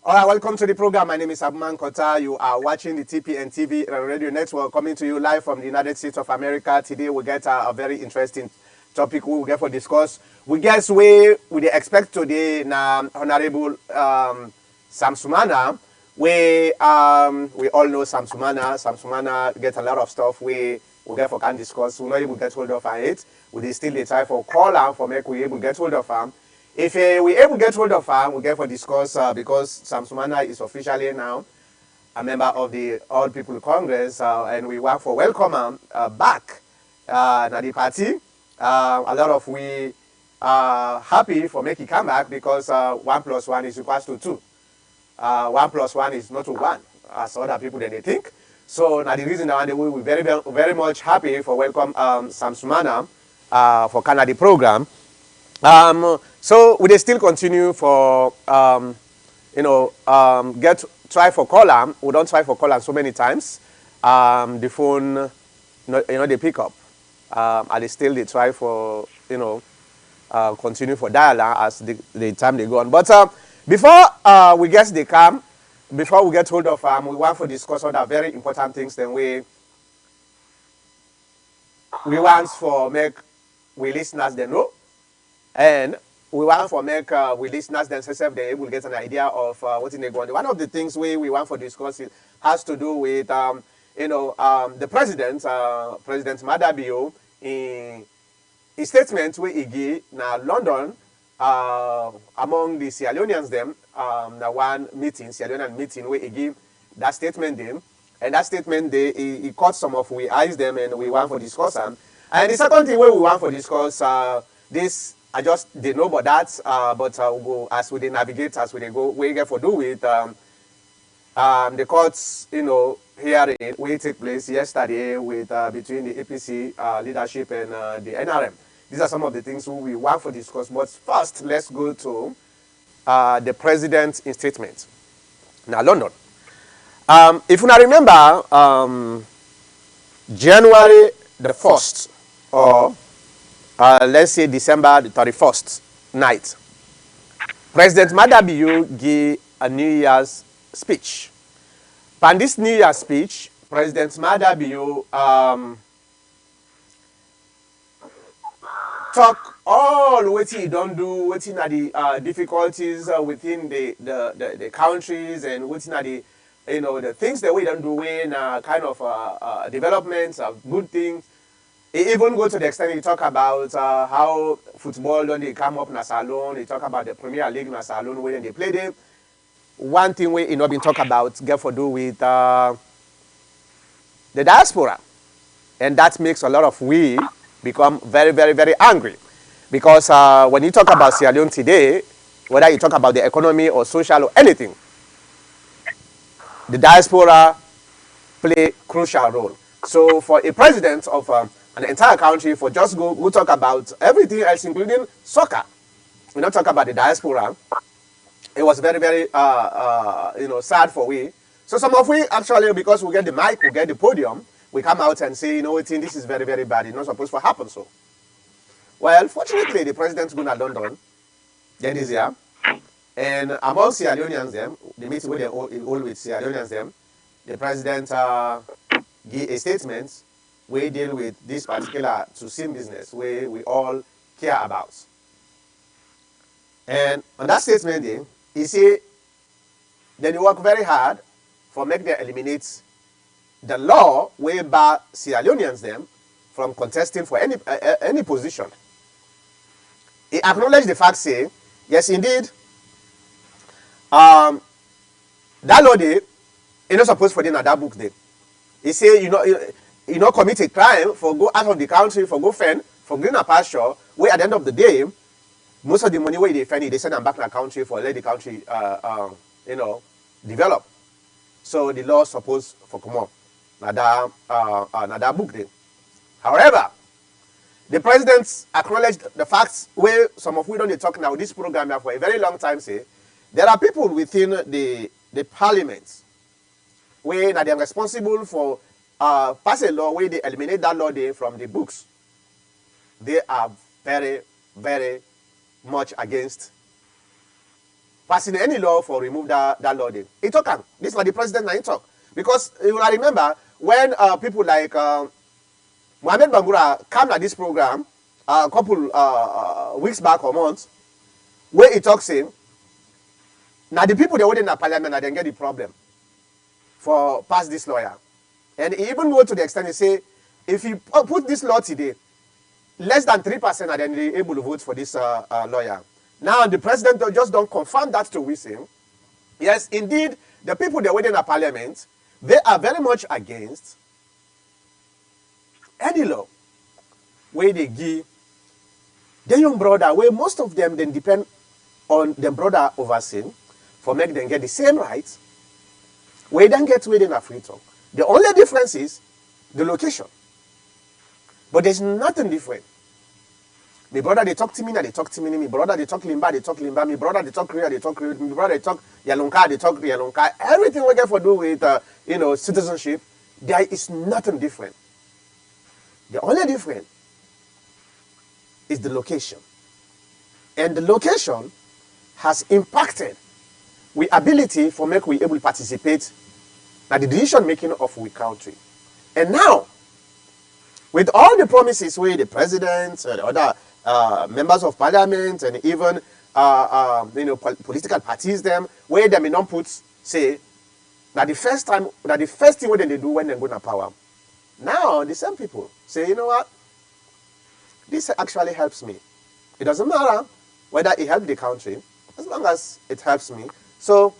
All right, welcome to the program. My name is Abuman Kota. You are watching the Tpn Radio Network, coming to you live from the United States of America. Today we get a very interesting topic we will get for discuss. We guess we expect today na Honorable Sam Sumana. We all know Sam Sumana. Sam Sumana get a lot of stuff we get for can discuss. We not able get hold of it. We still dey try for call am for make we able get hold of am. If we able get hold of her, we get for discuss because Sam Sumana is officially now a member of the All People Congress, and we want for welcome her back at the party. A lot of we are happy for making come back because 1 + 1 is equals to 2. 1 + 1 is not to 1, as other people then they think. So now the reason that we very very much happy for welcome Sam Sumana for Canada program. So we still continue for try for call. We don't try for call so many times. The phone, they pick up. And they still try for continue for dial as the time they go on. But before we get the cam, before we get hold of we want to discuss other very important things. Then we want for make we listeners they know. And we want for make we listeners themselves they will get an idea of what in they go on. One of the things we want for discuss it has to do with the president, President Madabio, in his statement where he gave na London among the Sierra Leoneans them na one meeting, Sierra Leonean meeting where he gave that statement them, and that statement he caught some of we eyes them and we want for discuss them. And the second thing where we want for discuss this. I just didn't know about that, but we'll go as we navigate, as we go, we get for do with the courts, hearing we take place yesterday with between the APC leadership and the NRM. These are some of the things we want to discuss. But first, let's go to the president's statement. Now, London. If you now remember, January the 1st, or let's say December the 31st night, President Madabio gave a New Year's speech. And this New Year's speech, President Madabio talk all what he don't do, what are the difficulties within the countries, and what are the the things that we don't do in kind of developments of good things. He even go to the extent he talk about how football don't they come up in a salon. He talk about the Premier League in a salon when they play them. One thing we not been talk about get for do with the diaspora, and that makes a lot of we become very very very angry because when you talk about Sierra Leone today, whether you talk about the economy or social or anything, the diaspora play crucial role. So for a president of an entire country for just go talk about everything else, including soccer. We don't talk about the diaspora. It was very, very, sad for we. So some of we actually, because we get the mic, we get the podium, we come out and say, this is very, very bad. It's not supposed to happen so. Well, fortunately, the president's going to London this year. And among Sierra Leoneans them, the meeting where they all with Sierra Leoneans them, the president gave a statement we deal with this particular to-sim business where we all care about. And on that statement, he said, then he work very hard for make them eliminate the law whereby Sierra Leoneans them from contesting for any position. He acknowledged the fact, say, yes, indeed, that law day, you're not supposed for them at that book day. He said, you know, commit a crime for go out of the country, for go fend, for greener pasture, where at the end of the day, most of the money where they fend, they send them back to the country for let the country, develop. So the law supposed for come on, that book day. However, the president acknowledged the facts where some of we don't talk now. This program for a very long time say there are people within the parliament where they are responsible for pass a law where they eliminate that law day from the books. They are very, very much against passing any law for remove that law. He talk am. This na the president na him talk. Because you will remember when people like Mohamed Bangura came at this program a couple weeks back or months, where he talks saying, now the people they were in the parliament and then get the problem for pass this lawyer. And he even go to the extent he say, if you put this law today, less than 3% are then able to vote for this lawyer. Now the president just don't confirm that to him. Yes, indeed, the people they were in the parliament, they are very much against any law where they give the young brother, where most of them then depend on the brother overseeing for make them get the same rights, where they get within a free talk. The only difference is the location. But there's nothing different. My brother, they talk to me, they talk to me. My brother, they talk Limba, they talk Limba. My brother, they talk Korea, they talk Korea. My brother, they talk Yalonka, they talk Yalonka. Everything we get for do with, citizenship, there is nothing different. The only difference is the location. And the location has impacted we ability for make we able to participate in the decision making of we country. And now, with all the promises where the president and other members of parliament and even political parties them where they may not put say that the first thing what they do when they go to power. Now the same people say, you know what, this actually helps me. It doesn't matter whether it helps the country, as long as it helps me. So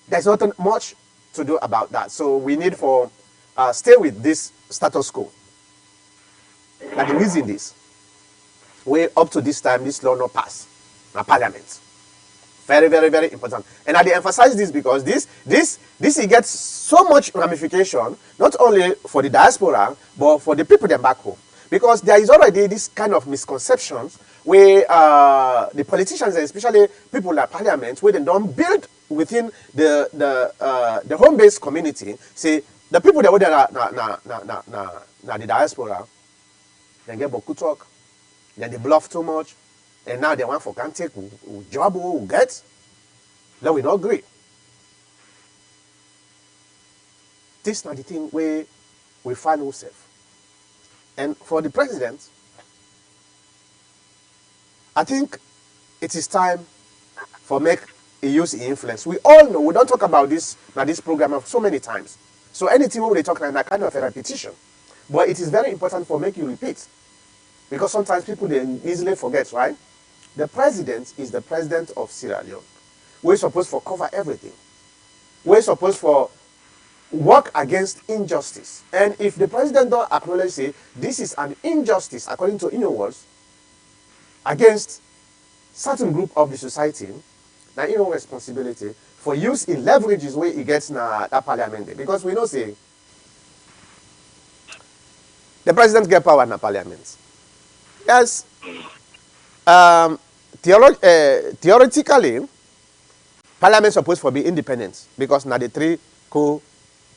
there's not much to do about that. So we need for stay with this status quo. And the reason this, way up to this time, this law not pass in parliament. Very, very, very important. And I emphasize this because this it gets so much ramification, not only for the diaspora, but for the people that back home. Because there is already this kind of misconceptions where the politicians, especially people like parliament, where they don't build within the home-based community, say the people that were there na the diaspora, they get boku talk, then they bluff too much, and now they want for can take job who get, then we not agree. This is not the thing where we find ourselves. And for the president, I think it is time for make a use influence. We all know, we don't talk about this now this program so many times. So anything when they talk like that kind of a repetition. But it is very important for make you repeat. Because sometimes people they easily forget, right? The president is the president of Sierra Leone. We're supposed to cover everything. We're supposed to work against injustice. And if the president don't acknowledge say this is an injustice according to inner words against certain group of the society, now inner responsibility for use in leverages where he gets na that parliament. Because we know say the president get power in the parliament. Yes. Theoretically, parliament is supposed to be independent because now the three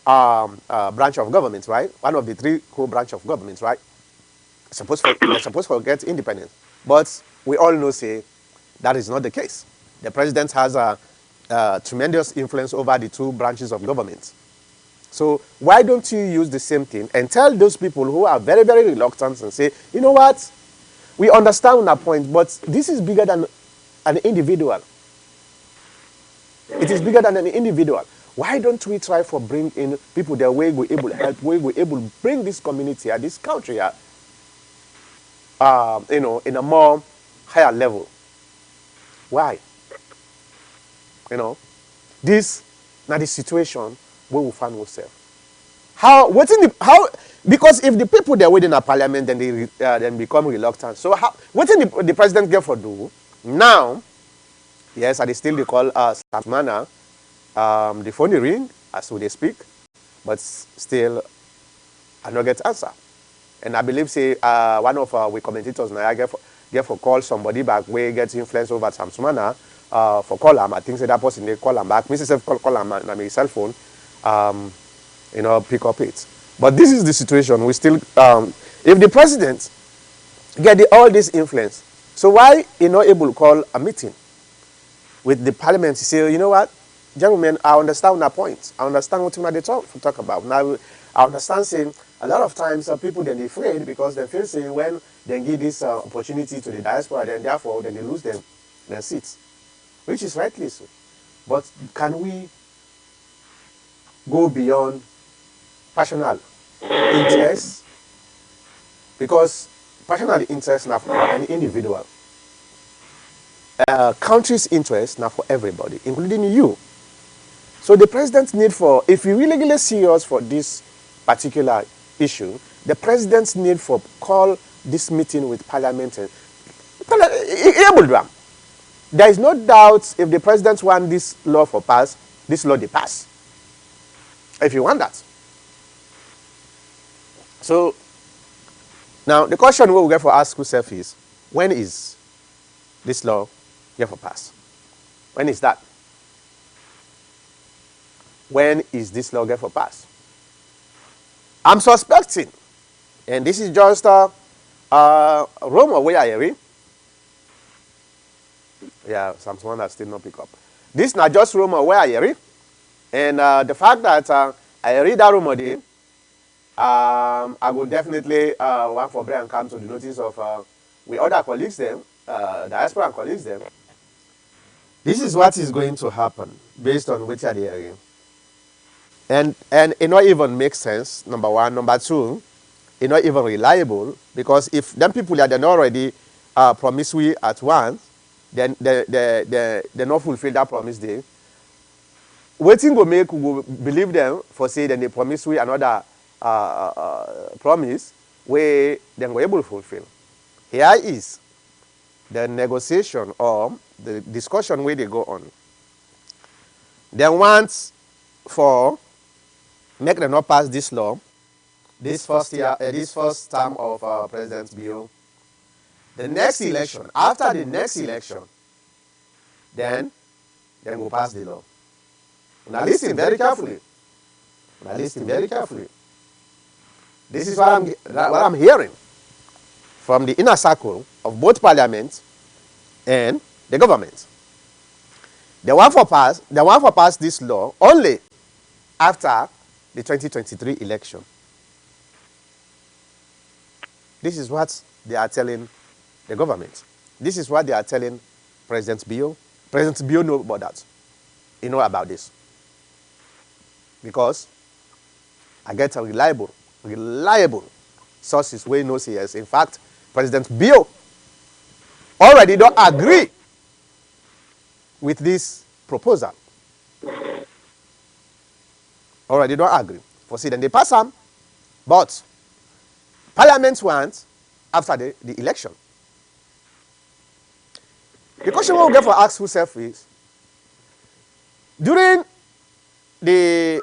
branch of government, right? One of the three branch of government, right? They're supposed to get independent. But we all know say that is not the case. The president has a tremendous influence over the two branches of government. So why don't you use the same thing and tell those people who are very, very reluctant and say, you know what, we understand that point, but this is bigger than an individual. It is bigger than an individual. Why don't we try for bring in people that way we able to help, way we able to bring this community or this country in a more higher level? Why? This now the situation where we find ourselves. Because if the people that within a parliament then they then become reluctant. So what did the president get for do now? Yes, and they still they call Samana. The phone ring as they speak, but still I don't get answer. And I believe say one of we commentators now I get for call somebody back where gets influence over Samsumana for call him. I think say that person they call him back. Mrs. call him on my cell phone. Pick up it. But this is the situation. We still, if the president get all this influence, so why he not able to call a meeting with the parliament to say, you know what, gentlemen, I understand that point. I understand what they talk about. Now, I understand saying a lot of times people then they afraid because they feel saying when they give this opportunity to the diaspora, then therefore then they lose their seats, which is rightly so. But can we go beyond personal interests? Because personal interest now for an individual. Country's interest now for everybody, including you. So the president need for, if you really serious for this particular issue, the president's need for call this meeting with parliament. There is no doubt if the president want this law for pass, this law they pass. If you want that. So now the question we will get for ask yourself is, when is this law get for pass? When is that? When is this law get for pass? I'm suspecting, and this is just a rumor where I hear. Yeah, someone that still not pick up. This is not just rumor where I hear. And the fact that I read that rumor there, I will definitely work for Brian come to the notice of with other colleagues them, diaspora colleagues them. This is what is going to happen based on what they are hearing. And it not even makes sense, number one. Number two, it not even reliable, because if them people are then already promise we at once, then they not fulfill that promise day. Waiting go make we go believe them for say then they promise we another promise where they go able to fulfill. Here is the negotiation or the discussion where they go on. They want for make them not pass this law, this first term of President Bill. The next election, after the next election, then go pass the law. Now listen very carefully. This is what I'm hearing from the inner circle of both parliament and the government. They want for pass this law only after the 2023 election. This is what they are telling the government. This is what they are telling President Bill. President Bill knows about that. He knows about this. Because I get a reliable sources where knows yes. In fact, President Bill already don't agree with this proposal. Already don't agree. For see, then they pass them, but Parliament wants after the election. The question we get for ask yourself is, during the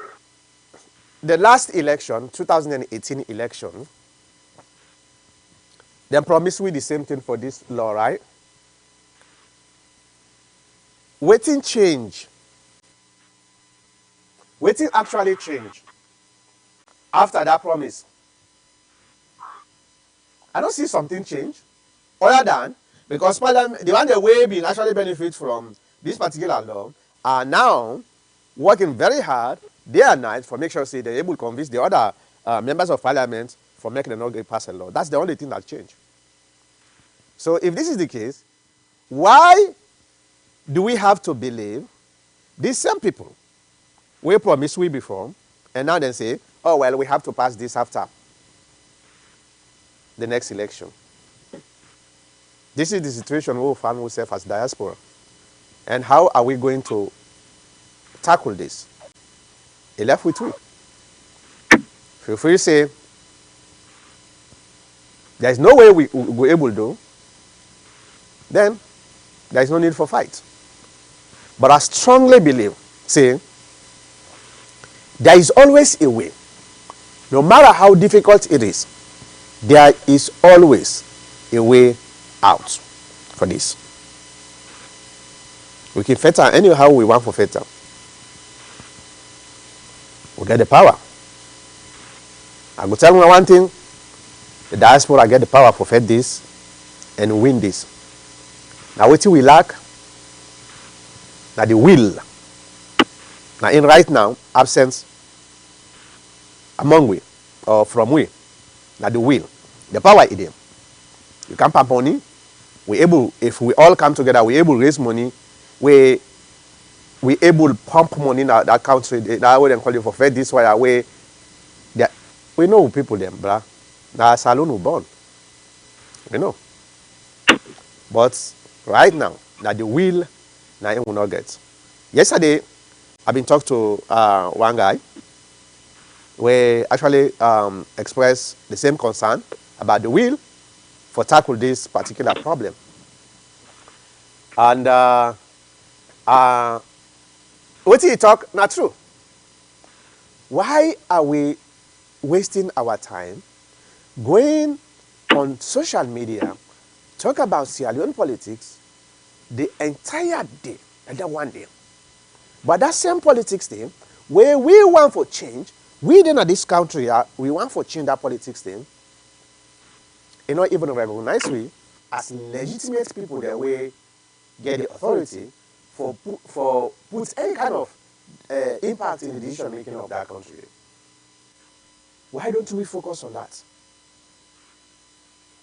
last election, 2018 election, they promised we the same thing for this law, right? Waiting change. Waiting actually change after that promise. I don't see something change other than because Parliament, the one that way being actually benefit from this particular law are now working very hard day and night for make sure say they're able to convince the other members of Parliament for making the not pass a law. That's the only thing that changed. So if this is the case, why do we have to believe these same people we promised we before and now they say, oh well, we have to pass this after the next election? This is the situation we will find ourselves as diaspora. And how are we going to tackle this? It left with we. If we say there is no way we will able to do, then there is no need for fight. But I strongly believe, say, there is always a way. No matter how difficult it is, there is always a way out for this. We can feta anyhow we want for feta. We get the power. I go tell you one thing, the diaspora get the power for fet this and win this. Now what we lack, Now the will. Now in right now, absence among we or from we. Now the will. The power in them. You can pump money. We able, if we all come together, we able raise money. We able pump money in that country. That way they call you for Fed this way away. We know people them, bruh. Now salon who born. We know. But right now, that the will, now it will not get. Yesterday, I've been talking to one guy where actually expressed the same concern about the will for tackle this particular problem. And what he talk, not true. Why are we wasting our time going on social media, talk about Sierra Leone politics the entire day, and then one day? But that same politics thing, where we want for change, we in this country, we want for change that politics thing, you know, even recognize we as legitimate people that we get the authority for put any kind of impact in the decision making of that country. Why don't we focus on that?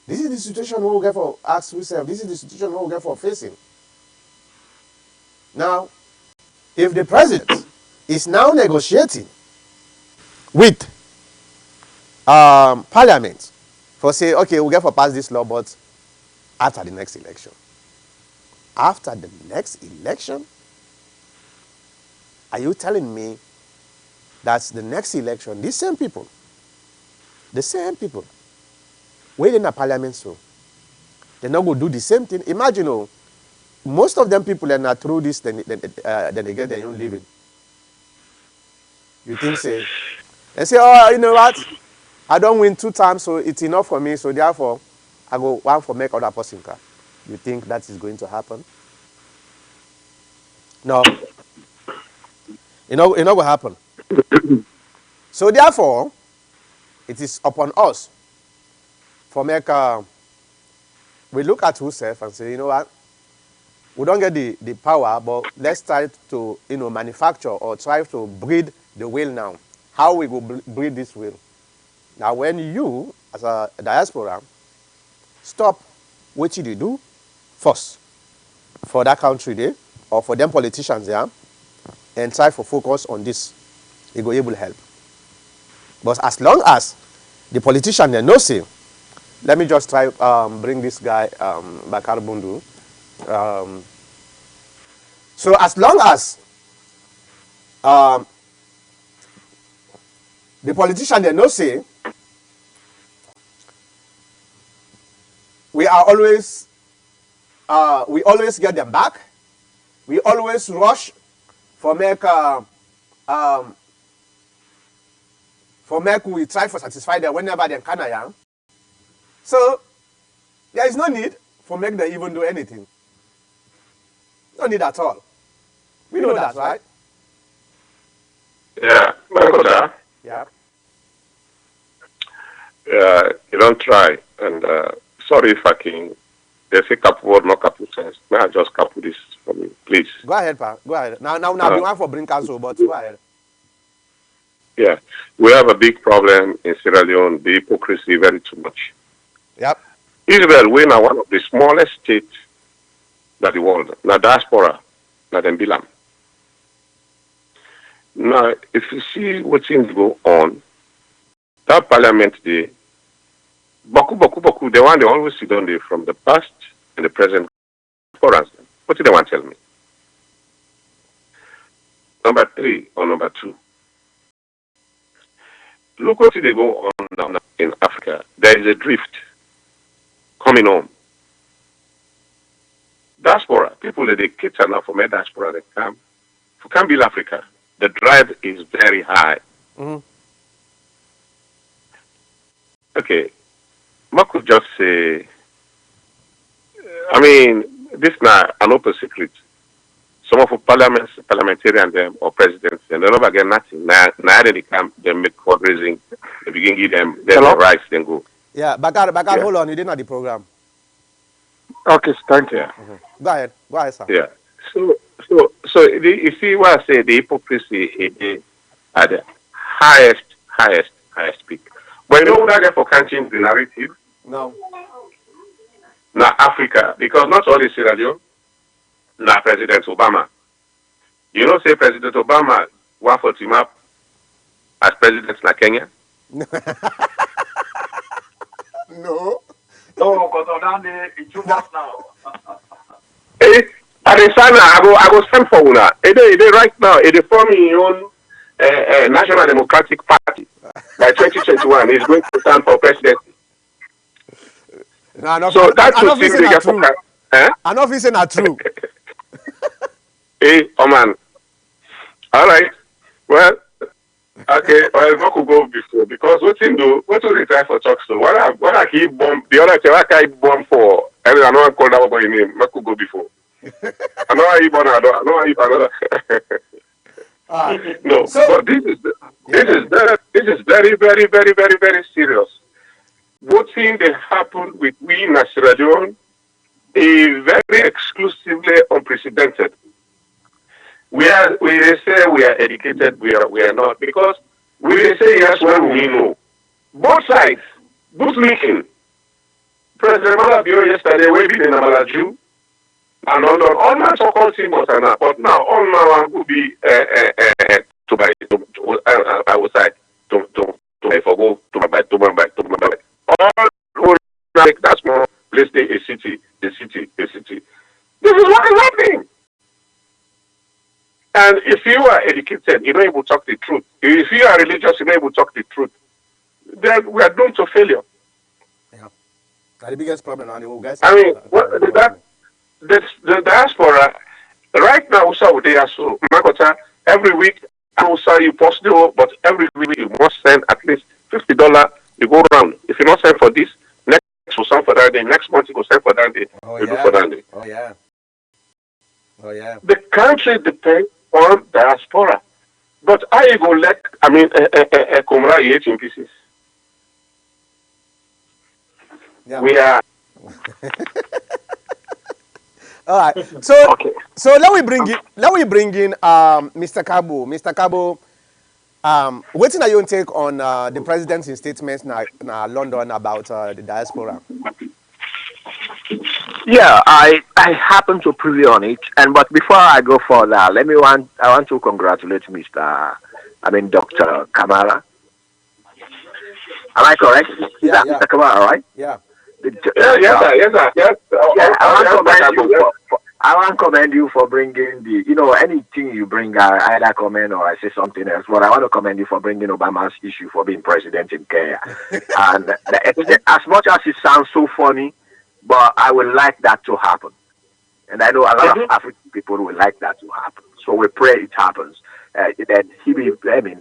This is the situation we will get for ask ourselves. This is the situation we will get for facing. Now, if the president is now negotiating with parliament for say, okay, we'll get for pass this law, but after the next election. After the next election? Are you telling me that the next election, the same people, waiting at parliament, so they're not going to do the same thing? Imagine, most of them people are not through this, then they get their own living. You think, say, and say, oh, you know what? I don't win 2 times, so it's enough for me, so therefore, I go one for make other person car. You think that is going to happen? No. It not going to happen. So therefore, it is upon us for make we look at ourselves and say, you know what? We don't get the power, but let's try to manufacture or try to breed the will now. How we go breed this will? Now, when you, as a diaspora, stop what you do first for that country there or for them politicians there, and try to focus on this, it will able help. But as long as the politician they no say, let me just try bring this guy Bakar Bundu. So as long as the politician they no say, we always get them back. We always rush for make we try to satisfy them whenever they can. So there is no need for make them even do anything. No need at all. We know that, right? Yeah, Makoda. Yeah. You don't try. And sorry if I can. They say couple word, not couple sense. May I just couple this for me, please? Go ahead, Pa. Go ahead. Now, we want for bring council, but go ahead. Yeah, we have a big problem in Sierra Leone. The hypocrisy very too much. Yep. Israel, we are one of the smallest states in the world. Na diaspora, na them bilam. Now, if you see what things go on, that parliament, the Boku, the one they always sit on there from the past and the present for us. What do they want to tell me? Number 3 or number 2. Look what they go on now in Africa. There is a drift coming home. Diaspora, people that they cater now for my diaspora, they come. If you can't build Africa, the drive is very high. Mm-hmm. Okay. I could just say, I mean, this is not an open secret. Some of the parliamentarians or presidents, and they never get nothing. Now they come, they make fundraising, they begin give them their rights, then go. Yeah, Bakar, yeah. Hold on, you didn't know the program. Okay, thank you. Mm-hmm. Go ahead, sir. Yeah. So you see what I say, the hypocrisy is at the highest peak. But you know what I get for catching the narrative? No. Now Africa, because not only Sierra Leone, now President Obama. You know, say President Obama want for team up as president na Kenya. No. No, because on that day, it's too much now. Eh, at the time I go stand for una. It is right now. It is forming your own National Democratic Party by 2021. He's going to stand for presidency. No, I know. So that I should know if seem it's they not get for true. eh? I know if it's not true. Oh man. All right. Well, okay. Well, what could go before because what do they try for talks so? What I keep bomb the other thing what I keep bomb for. I don't know call that boy name. What could go before? I know how you born. I know how you another. No, So but yeah, go ahead. this is very serious. What thing that happened with we in Sierra Leone is very exclusively unprecedented. We say we are educated, we are not because we say yes when we know. Both sides, both linking. President Malabio yesterday we been in Amalaju and London. All my so-called symbols are now, but now all now will be to buy outside to forgo to my all like that's more let's say a city. This is what is happening. And if you are educated, you're not able to talk the truth. If you are religious, you're not able to talk the truth. Then we are doomed to failure. Yeah, that's the biggest problem now. The guys I are mean, working. the diaspora right now, we saw they are so Makota every week. I will sell you possible, but every week you must send at least $50. You go around. If you not send for this, next will send for that day. Next month you go send for that day. Oh You do for yeah. that day. Oh yeah. Oh yeah. The country depends on diaspora. But how you go let Kumra eat in pieces? Yeah. We are All right. So okay. so let we bring in Mr. Kabo. Mr. Kabo, what's your take on the president's statements na London about the diaspora? Yeah, I happen to preview on it, and but before I go further, I want to congratulate Dr. Kamara. Am I correct? Is Yeah, that yeah, Mr. Kamara, right? yeah. The, Yeah, yes, well, sir, yes, sir, yes. yeah, I want to Yes, commend Makabo, you yes. I want to commend you for bringing anything you bring. I either comment or I say something else. But I want to commend you for bringing Obama's issue for being president in Kenya. And as much as it sounds so funny, but I would like that to happen. And I know a lot of Mm-hmm. African people would like that to happen. So we pray it happens. That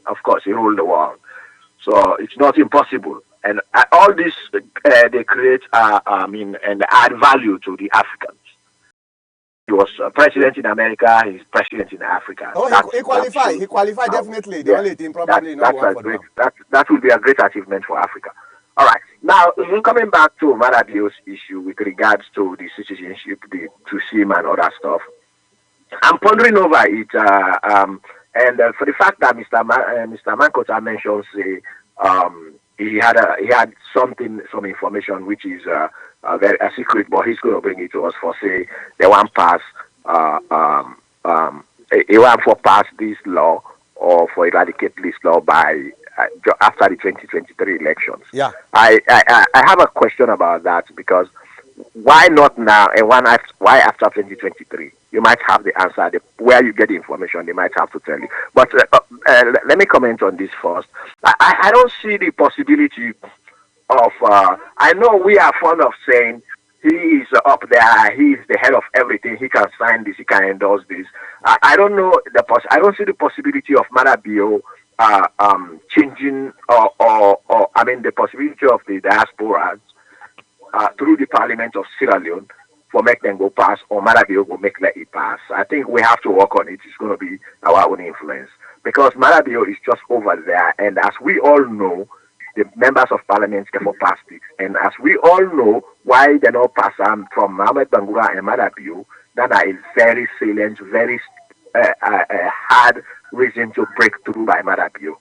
of course, he ruled the world. So it's not impossible. And all this, they create, and add value to the Africans. He was president in America, he's president in Africa. Oh, he That qualified. shows He qualified how, definitely. The yeah, only thing probably not that's one a for great, them. that will be a great achievement for Africa. All right. Now, coming back to Marabio's issue with regards to the citizenship, the Tusim and other stuff, I'm pondering over it, and for the fact that Mr. Mankota mentions he had some information which is very a secret, but he's going to bring it to us for say they want pass uh, um, he want for pass this law or for eradicate this law by after the 2023 elections. Yeah. I have a question about that because why not now and why after 2023? You might have the answer. Where you get the information, they might have to tell you. But let me comment on this first. I don't see the possibility of. I know we are fond of saying he is up there. He is the head of everything. He can sign this. He can endorse this. I don't know I don't see the possibility of Marabio changing or I mean the possibility of the diaspora through the Parliament of Sierra Leone for make them go pass or Marabio will make let it pass. I think we have to work on it. It's going to be our own influence because Marabio is just over there, and as we all know, the members of Parliament can for pass this, and as we all know, why they not pass from Mohamed Bangura and Marabio, that are very salient, very had reason to break through by Madabio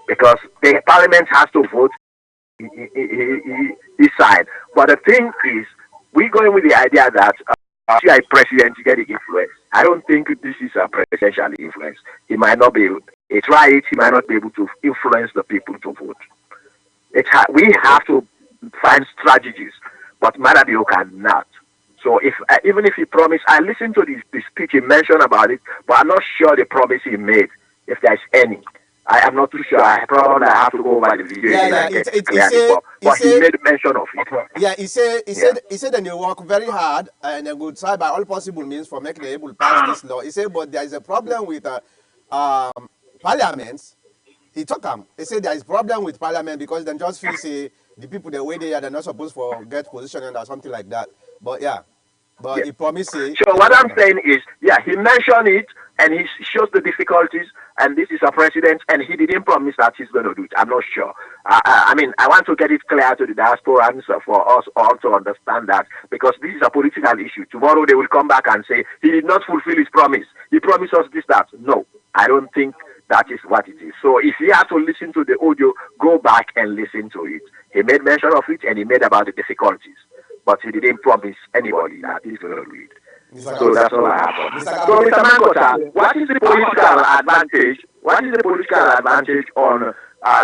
because the parliament has to vote his side. But the thing is, we going with the idea that you are a president, you get the influence. I don't think this is a presidential influence. He might not be able, he try it, he might not be able to influence the people to vote. We have to find strategies, but Madabio cannot. So if even if he promised, I listened to the speech he mentioned about it, but I'm not sure the promise he made, if there's any. I am not too sure. I probably have to go over the video Yeah, again yeah. and get it He clearly. said, But he made mention of it. yeah, he said, Yeah. that they work very hard and they will try by all possible means for making them able to pass this law. He said, but there is a problem with parliaments. He said there is problem with parliament because they just feel say the people the way they are, they're not supposed to get position or something like that. But yeah, but Yeah. he promised say So they what work I'm on saying is, yeah, he mentioned it and he shows the difficulties, and this is a president, and he didn't promise that he's going to do it. I'm not sure. I mean, I want to get it clear to the diaspora and so for us all to understand that because this is a political issue. Tomorrow they will come back and say he did not fulfill his promise. He promised us this, that. No, I don't think that is what it is. So if you have to listen to the audio, go back and listen to it. He made mention of it and he made about the difficulties, but he didn't promise anybody that he's going to do it. So that's all I have. So, Mr. Mankota, what is the political advantage? What is the political advantage on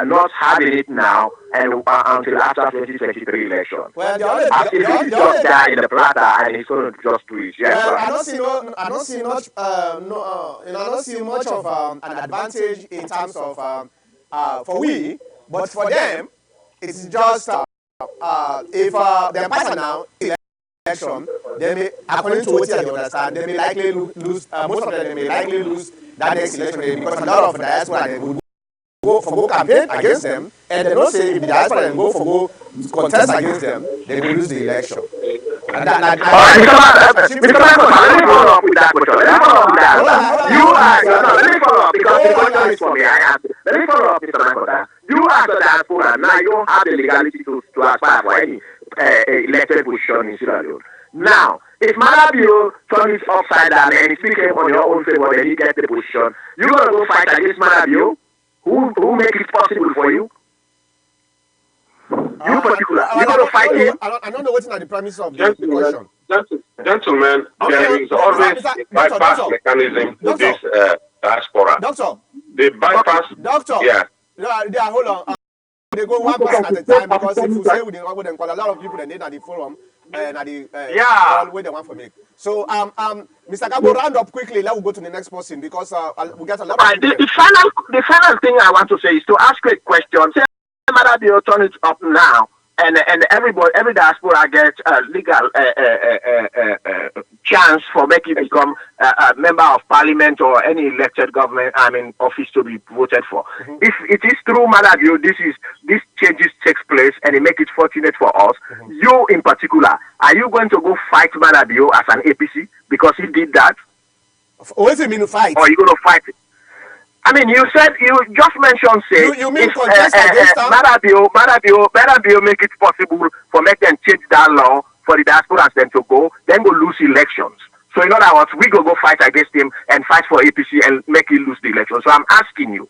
not having it now and until after 2023 election? well, As if it's just there in the platter and he's going to just do it. Yes, well, sir. I don't see much, I don't see much of an advantage in terms of for we, but for them, it's just if they pass now election, they may, according to what you understand, they may likely lose. Most of them they may likely lose that next election because a lot of diaspora they will go campaign against them, and they don't say if the diaspora then go contest against them, they will lose the election. And All right, Mr. Mankota, let me follow up with that question. Let me follow up with that. You asked, no, let me follow up because the question is for me. I asked. Let me follow up, Mr. Mankota. You asked the diaspora, now you don't have the legality to aspire for any elected position in Sierra Leone. Now, if Malabio turns it upside down and it became on your own favor, then you get the position, you're going to go fight against Malabio, who make it possible for you? You particular, you're going to fight him? I don't know what's the premise of the question. Gentlemen, there is always a bypass mechanism to this diaspora. Doctor. The bypass. Doctor. Yeah. Yeah, hold on. They go one person at a time because if you say with them, call a lot of people they need at the forum and at the all way they want for me. So Mr. Gabo, round up quickly. Let us go to the next person because we get a lot of people. The final thing I want to say is to ask a question. Say Madabio turn it up now, and every diaspora gets a legal chance for making become a member of parliament or any elected government, office to be voted for. Mm-hmm. If it is through Madabio, this changes takes place and it makes it fortunate for us. Mm-hmm. You in particular, are you going to go fight Madabio as an APC because he did that? What do you mean to fight? Or are you going to fight? I mean, you just mentioned, say, you mean contest against Madabio make it possible for make them change that law for the diaspora then to go, then go lose elections. So in other words, we go fight against him and fight for APC and make him lose the election. So I'm asking you.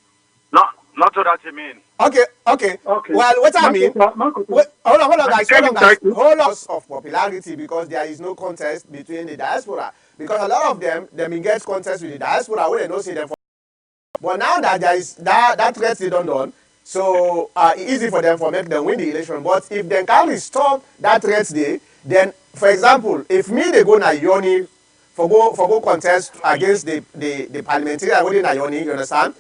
Not what that you mean. Okay. Well, what I mean, hold on, guys. Hold on of popularity because there is no contest between the diaspora because a lot of them will get contest with the diaspora where they don't see them for. But now that there is that threat is done, so easy for them for make them win the election. But if they can't restore that threat day, then for example, if me they go na Yoni for go contest against the parliamentarian within Yoni, you understand?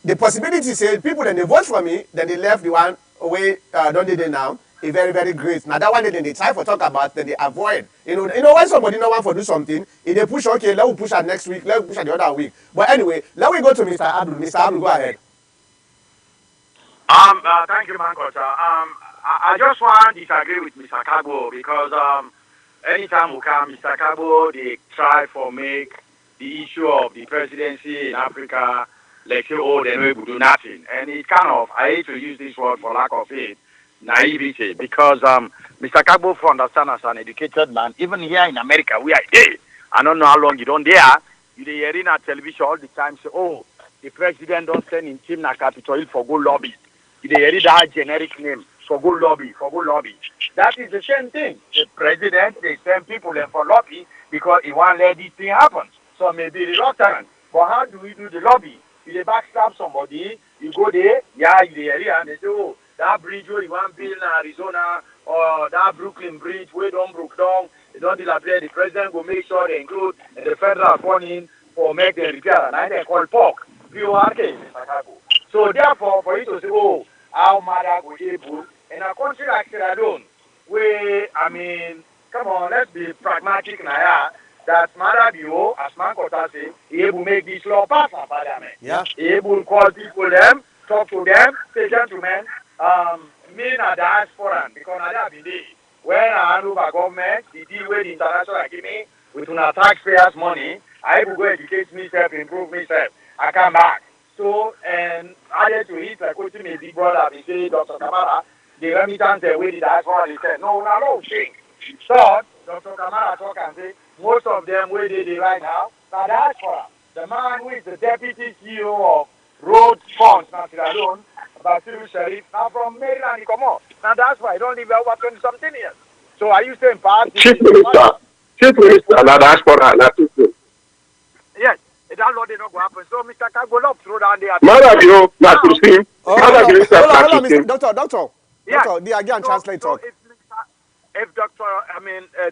The possibility say people then they vote for me, then they left the one away don't they now. Is very, very great. Now that one they try for talk about, then they avoid. You know when somebody no want for do something, if they push okay, let we push at next week, let we push at the other week. But anyway, let we go to Mr. Abdul. Mr. Abdul, go ahead. Thank you, Mankota. I just want to disagree with Mr. Kagbo because anytime we come, Mr. Kagbo, they try for make the issue of the presidency in Africa like say, oh, then we will do nothing. And it kind of, I hate to use this word for lack of it, naivety, because Mr. Kagbo, for understand as an educated man, even here in America, we are here. I don't know how long you don't there. you dey hearing on television all the time say, oh, the president don't send him team na Capitol Hill for go lobby. You dey hear that generic name for go lobby, for go lobby. That is the same thing. The president they send people there for lobby because he want let this thing happen. So maybe reluctant. But how do we do the lobby? You dey backstab somebody, you go there, yeah, you dey hear and they say, oh, that bridge where you want build in Arizona or that Brooklyn bridge where don't broke down, they don't disappear. The president will make sure they include the federal funding for make the repair. And I they call pork. PORK, Mr. Kago. So therefore, for you to say, oh, how mother go able in a country like Sierra Leone, where I mean, come on, let's be pragmatic now. That mother be as man Kota say, he able make this law pass in parliament. Yeah. He able call people them, talk to them, say gentlemen, me na diaspora because na that be there. When I hand over government, the deal with the international give me with una taxpayers' money, I able go educate myself, improve myself. I come back. So, and added to it, like what me big brother, they say, Dr. Kamara, the remittance way the diaspora, they said, no, no, thing. So, Dr. Kamara talk and say, most of them where they right now, now diaspora. The man who is the deputy CEO of Road Funds, now Sierra Leone, Basiru Sharif, now from Maryland, he come on. Now that's why I don't live over 20-something years. So are you saying perhaps... Chief Minister, na diaspora, na people. Yes. That law did not go happen. So Mr. Kagolov throw down there. Mother, you na to see. Mother, you Hold on, hold on, see. Doctor. Yeah. Doctor, the again translate so talk. If Dr.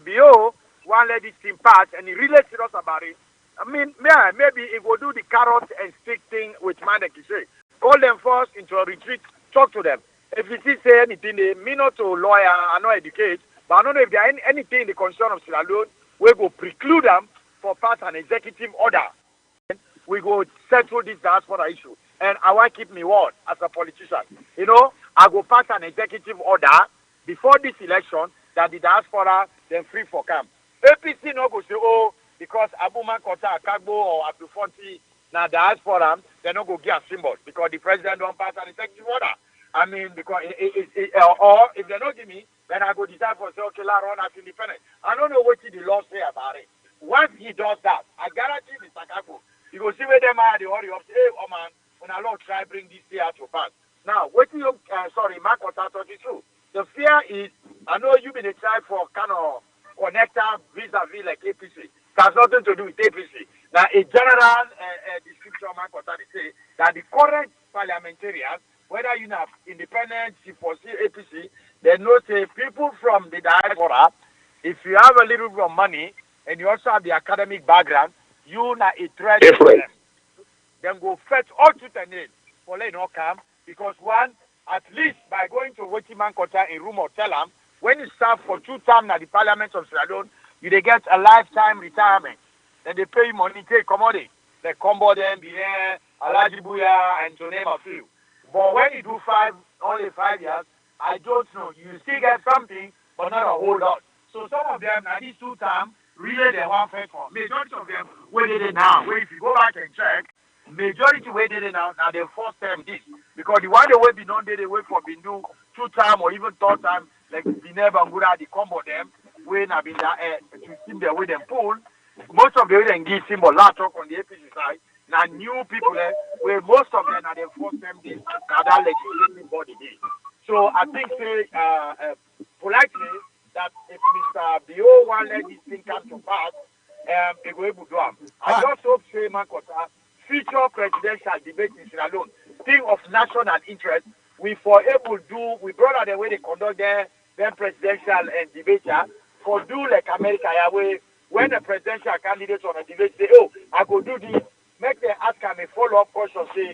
Bio want let this team pass and he really serious about it, I mean, yeah, maybe he will do the carrot and stick thing with Mandek say. Call them first into a retreat, talk to them. If you see say anything, they me not to lawyer, I know educate, but I don't know if there anything in the constitution of Sierra Leone we go preclude them for pass an executive order. We go settle this diaspora issue. And I want to keep me word as a politician. You know, I go pass an executive order before this election that the diaspora then free for camp. APC no go say, oh, because Abuman Kota Akagbo or Abdufonti na diaspora, they no go get a symbol because the president don't pass an executive order. I mean, because or if they don't give me, then I go decide for say, okay, I run as independent. I don't know what the law say about it. Once he does that, I guarantee Mr. Kagbo, you go see where them are, they hurry up, say, hey, oh man, when I Lord try bring this year to pass. Now, what you, Mark Otato is true. The fear is, I know you've been a try for kind of connector vis-a-vis like APC. It has nothing to do with APC. Now, a general description, Mark Otato say that the current parliamentarians, whether you have independent, for APC, they know say people from the diaspora, if you have a little bit of money and you also have the academic background, you not a threat to them. Then go fetch all to the name for let no come because one, at least by going to Wotiman Kota in room or tell them, when you serve for 2 terms at the Parliament of Sierra Leone, you they get a lifetime retirement. Then they pay you money, take commodity. They combo them, Bihen, Alajibuya, and to name a few. But when you do only 5 years, I don't know. You still get something, but not a whole lot. So some of them, at these 2 terms, really they want fight for. Majority of them, where they did now, where if you go back and check, majority where they did now they first time this. Because the one they will be known, they wait for Bindu 2 time or even 3rd time, like Bine Bangura, the combo them, when I've been there to see them with them pull. Most of them then give symbol last talk on the APC side. Now new people where most of them are the first time this that legislative body did. So I think say politely that if Mr. Bio want let this thing come to pass, it will able to do them. I just hope say Makota future presidential debate in Sierra Leone, thing of national interest, we for able do we brought out the way they conduct their presidential and debate for do like America where when a presidential candidate on a debate say, oh, I go do this, make them ask them a follow-up question, say,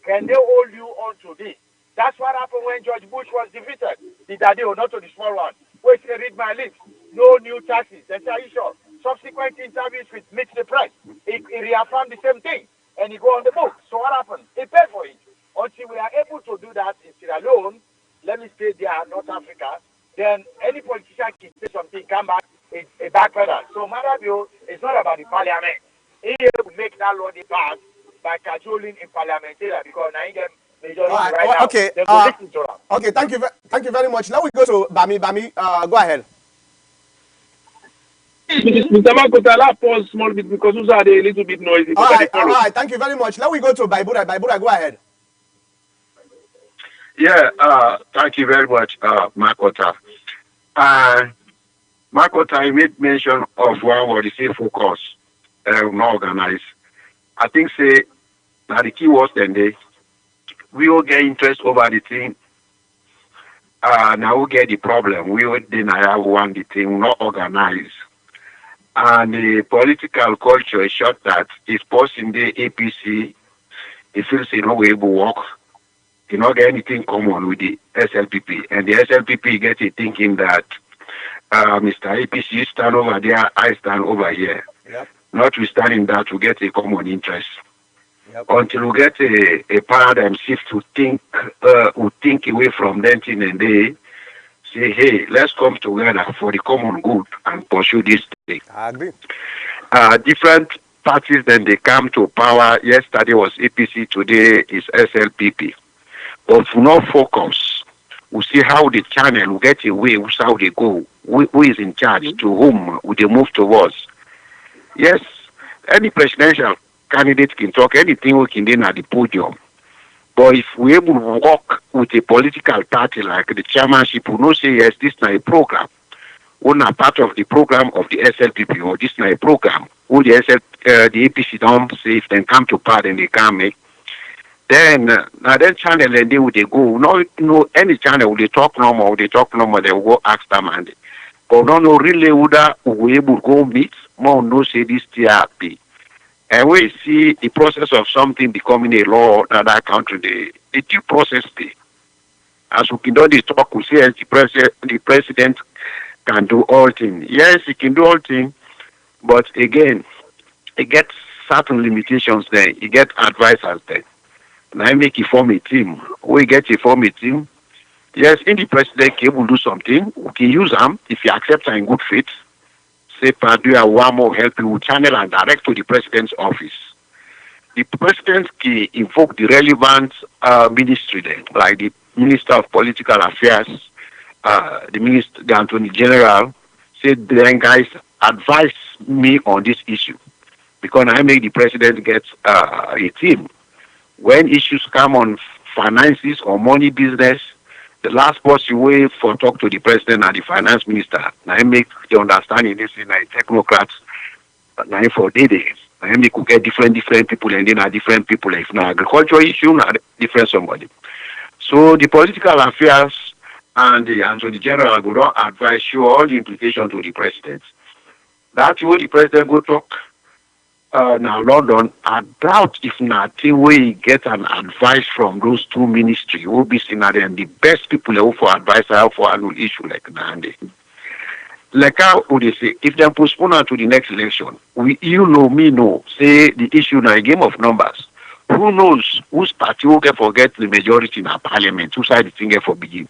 can they hold you on to this? That's what happened when George Bush was defeated. Did that or not to the small one? Wait, say, read my lips. No new taxes. They say, are you sure? Subsequent interviews with Mix the Press, he reaffirmed the same thing. And he go on the book. So what happened? He paid for it. Until we are able to do that in Sierra Leone, let me stay there, North Africa, then any politician can say something, come back, a backpedal. So Marabio, it's not about the parliament. He will make that law pass by cajoling in parliamentarian because now he get majority right now. Okay. They go listen to them. Okay, thank you very much. Now we go to Bami. Bami, go ahead. Mr. Makota, allow pause small bit because those are a little bit noisy. All Nobody right, all follow. right. Thank you very much. Now we go to Baibura. Baibura, go ahead. Yeah, thank you very much, Makota. Uh, Makota, you made mention of one what you say focus, not organize. I think say now the key was then we all get interest over the thing. Now we get the problem. We all then I have one the thing not organize. And the political culture is short that is posting the APC. It feels you know we able work. You not get anything common with the SLPP, and the SLPP get it thinking that Mr. APC stand over there, I stand over here. Yep, Notwithstanding that, we get a common interest. yep. Until we get a paradigm shift to think, we think away from that thing and they say, hey, let's come together for the common good and pursue this thing. I agree. Different parties then they come to power. Yesterday was APC, today is SLPP. But we not focus. We see how the channel will get away, we see how they go, who is in charge, to whom will they move towards. Yes, any presidential candidate can talk anything we can do at the podium. But if we able to work with a political party like the chairmanship, we know say yes, this is not a program. We're not part of the program of the SLPP or this is not a program. Who the APC don't say if they come to power and they can make. Then now then channel and they would they go. No any channel would they talk normal, they talk normal, they will go ask them and but no no really would we able to go meet more no say this TRP. And we see the process of something becoming a law in that country, the due process day. As we can do this talk, we say the president can do all things. Yes, he can do all things, but again, it gets certain limitations there. He get advisors there. And I make it form a team. We get a form a team. Yes, in the president can able do something. We can use them if he accepts in good faith. Say Padu and one more help you channel and direct to the president's office. The president can invoke the relevant ministry there, like the Minister of Political Affairs, the Attorney General, say then guys advise me on this issue. Because I make the president get a team. When issues come on finances or money business, the last person way for talk to the president and the finance minister. Now I make the understanding this in like technocrats. Now for days. I make could get different people and then are different people. If now agricultural issue, now different somebody. So the political affairs and the general will not advise you all the implications to the president. That's what the president go talk. Now London, I doubt if nothing we get an advice from those two ministries will be seen as the best people who for advice for annual issue like Nandi. Like how would they say, if they postpone to the next election, you know, me know, say the issue now a game of numbers. Who knows whose party will get forget the majority in our parliament, whose side the thing get for begin.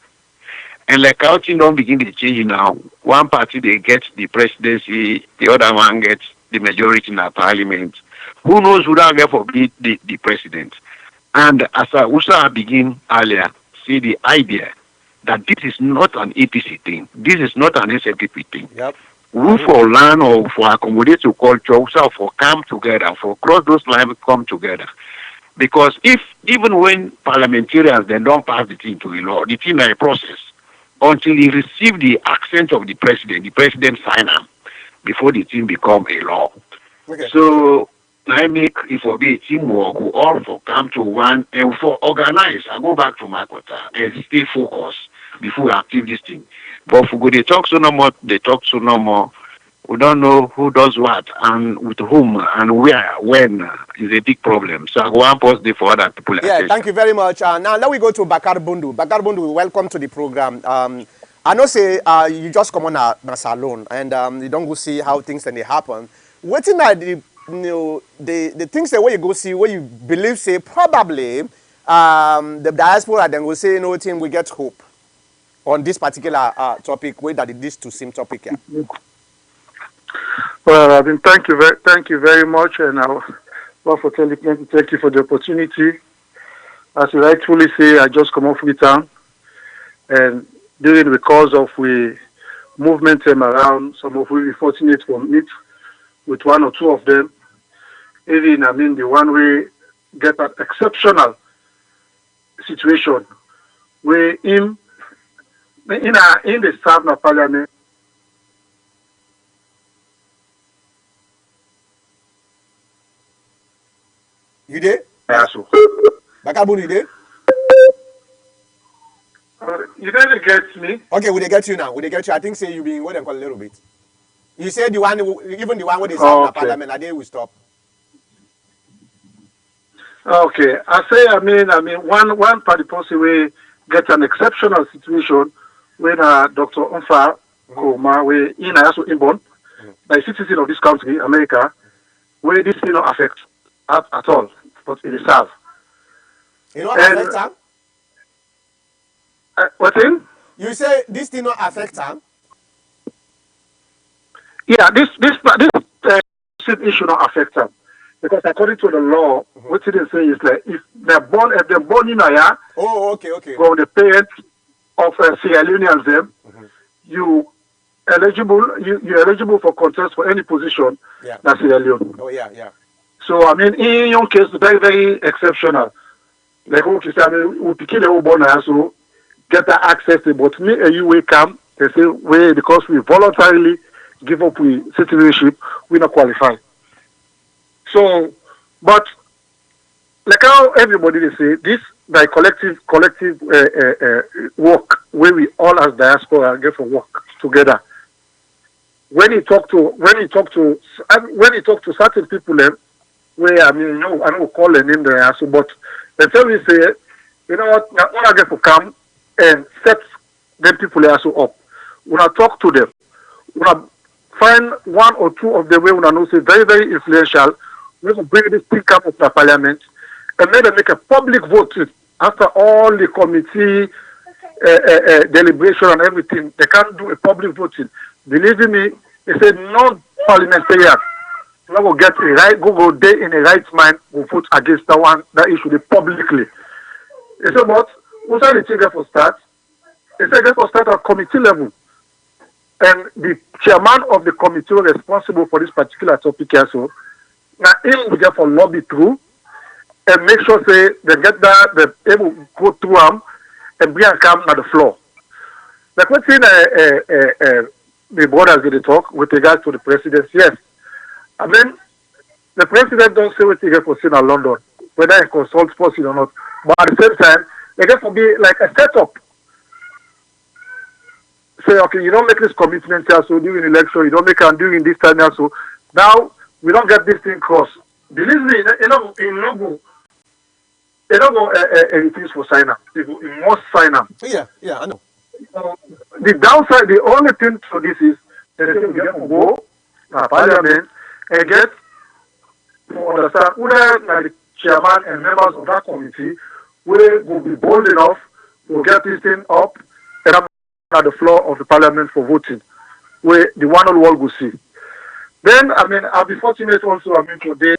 And like how things don't begin to change now, one party they get the presidency, the other one gets the majority in our parliament. Who knows who that get for be the president? And as I also begin earlier, see the idea that this is not an APC thing. This is not an SLPP thing. Yep. We for learn or for accommodate to culture, also for come together, for cross those lines come together. Because if even when parliamentarians then don't pass the thing to the law, the thing is a process until he receive the accent of the president sign them before the thing become a law. Okay. So I make it for be a teamwork, we all for come to one and for organize. I go back to my quota and stay focused before we active this thing. But if we go they talk so no more, they talk so no more. We don't know who does what and with whom and where, when is a big problem. So I go and post there for other people. Yeah, thank you very much. Now let we go to Bakar Bundu. Bakar Bundu, welcome to the program. I know say you just come on a salon and you don't go see how things and they happen. Waiting at the the things that where you go see where you believe say probably the diaspora then will say no thing we get hope on this particular topic where that it is to same topic here. Well, I mean, thank you very much, and I want for telling thank you for the opportunity. As you rightfully say, I just come off with town, and during the course of we movement around. Some of we fortunate to meet with one or two of them. Even the one we get an exceptional situation where in the staff of parliament. You did? Also. Bakabun, you did? You didn't get me. Okay, will they get you now? Will they get you? I think say you been waiting for a little bit. You said the one, even the one with the staff of parliament, I think will stop. Okay, I say one party person we get an exceptional situation when Dr. Unfa Koma we in also inborn by citizen of this country, America, where this will not affect at all, but it is serve. It not affect them? What thing? You say this thing not affect them? Yeah, this issue not affect them. Because according to the law, what they say is like if they're born in Aya, okay. from the parents of Sierra Leoneans them, you're eligible for contest for any position that's Sierra Leone. Oh yeah. So in your case, very, very exceptional. Like what you say, we pick the born so get that access to, but me and you will come, they say because we voluntarily give up with citizenship, we not qualify. So, but like how everybody they say, this by collective work where we all as diaspora get to work together. When you talk to certain people, where I don't call the name there, so but the tell me say, you know what, now I get to come and set them people also up. When I talk to them, when I find one or two of them where when I know say very, very influential. We will bring this thing up to the parliament and then they make a public vote after all the committee deliberation and everything. They can't do a public voting. Believe me, they say no parliamentarian will get a right go there in a right mind will vote against that issue publicly. They say, but what's the thing for start? They say for start at committee level. And the chairman of the committee responsible for this particular topic also. Now, him we get for lobby through and make sure say they get that they able to go through them and bring and come on the floor. Like what's in the brothers going to talk with regards to the president? Yes, the president don't say what he get for seen in London, whether he consults person or not. But at the same time, they get to be like a setup. Say, okay, you don't make this commitment here, so during election, you don't make it during this time here, so now. We don't get this thing crossed. Believe me, you don't go anything for sign up. You must sign up. Yeah, I know. The downside, the only thing to this is they say we get to go to parliament and get to understand who are the chairman and members of that committee will be bold enough to get this thing up and up at the floor of the parliament for voting, where the one whole world will see. Then, I'll be fortunate also, today,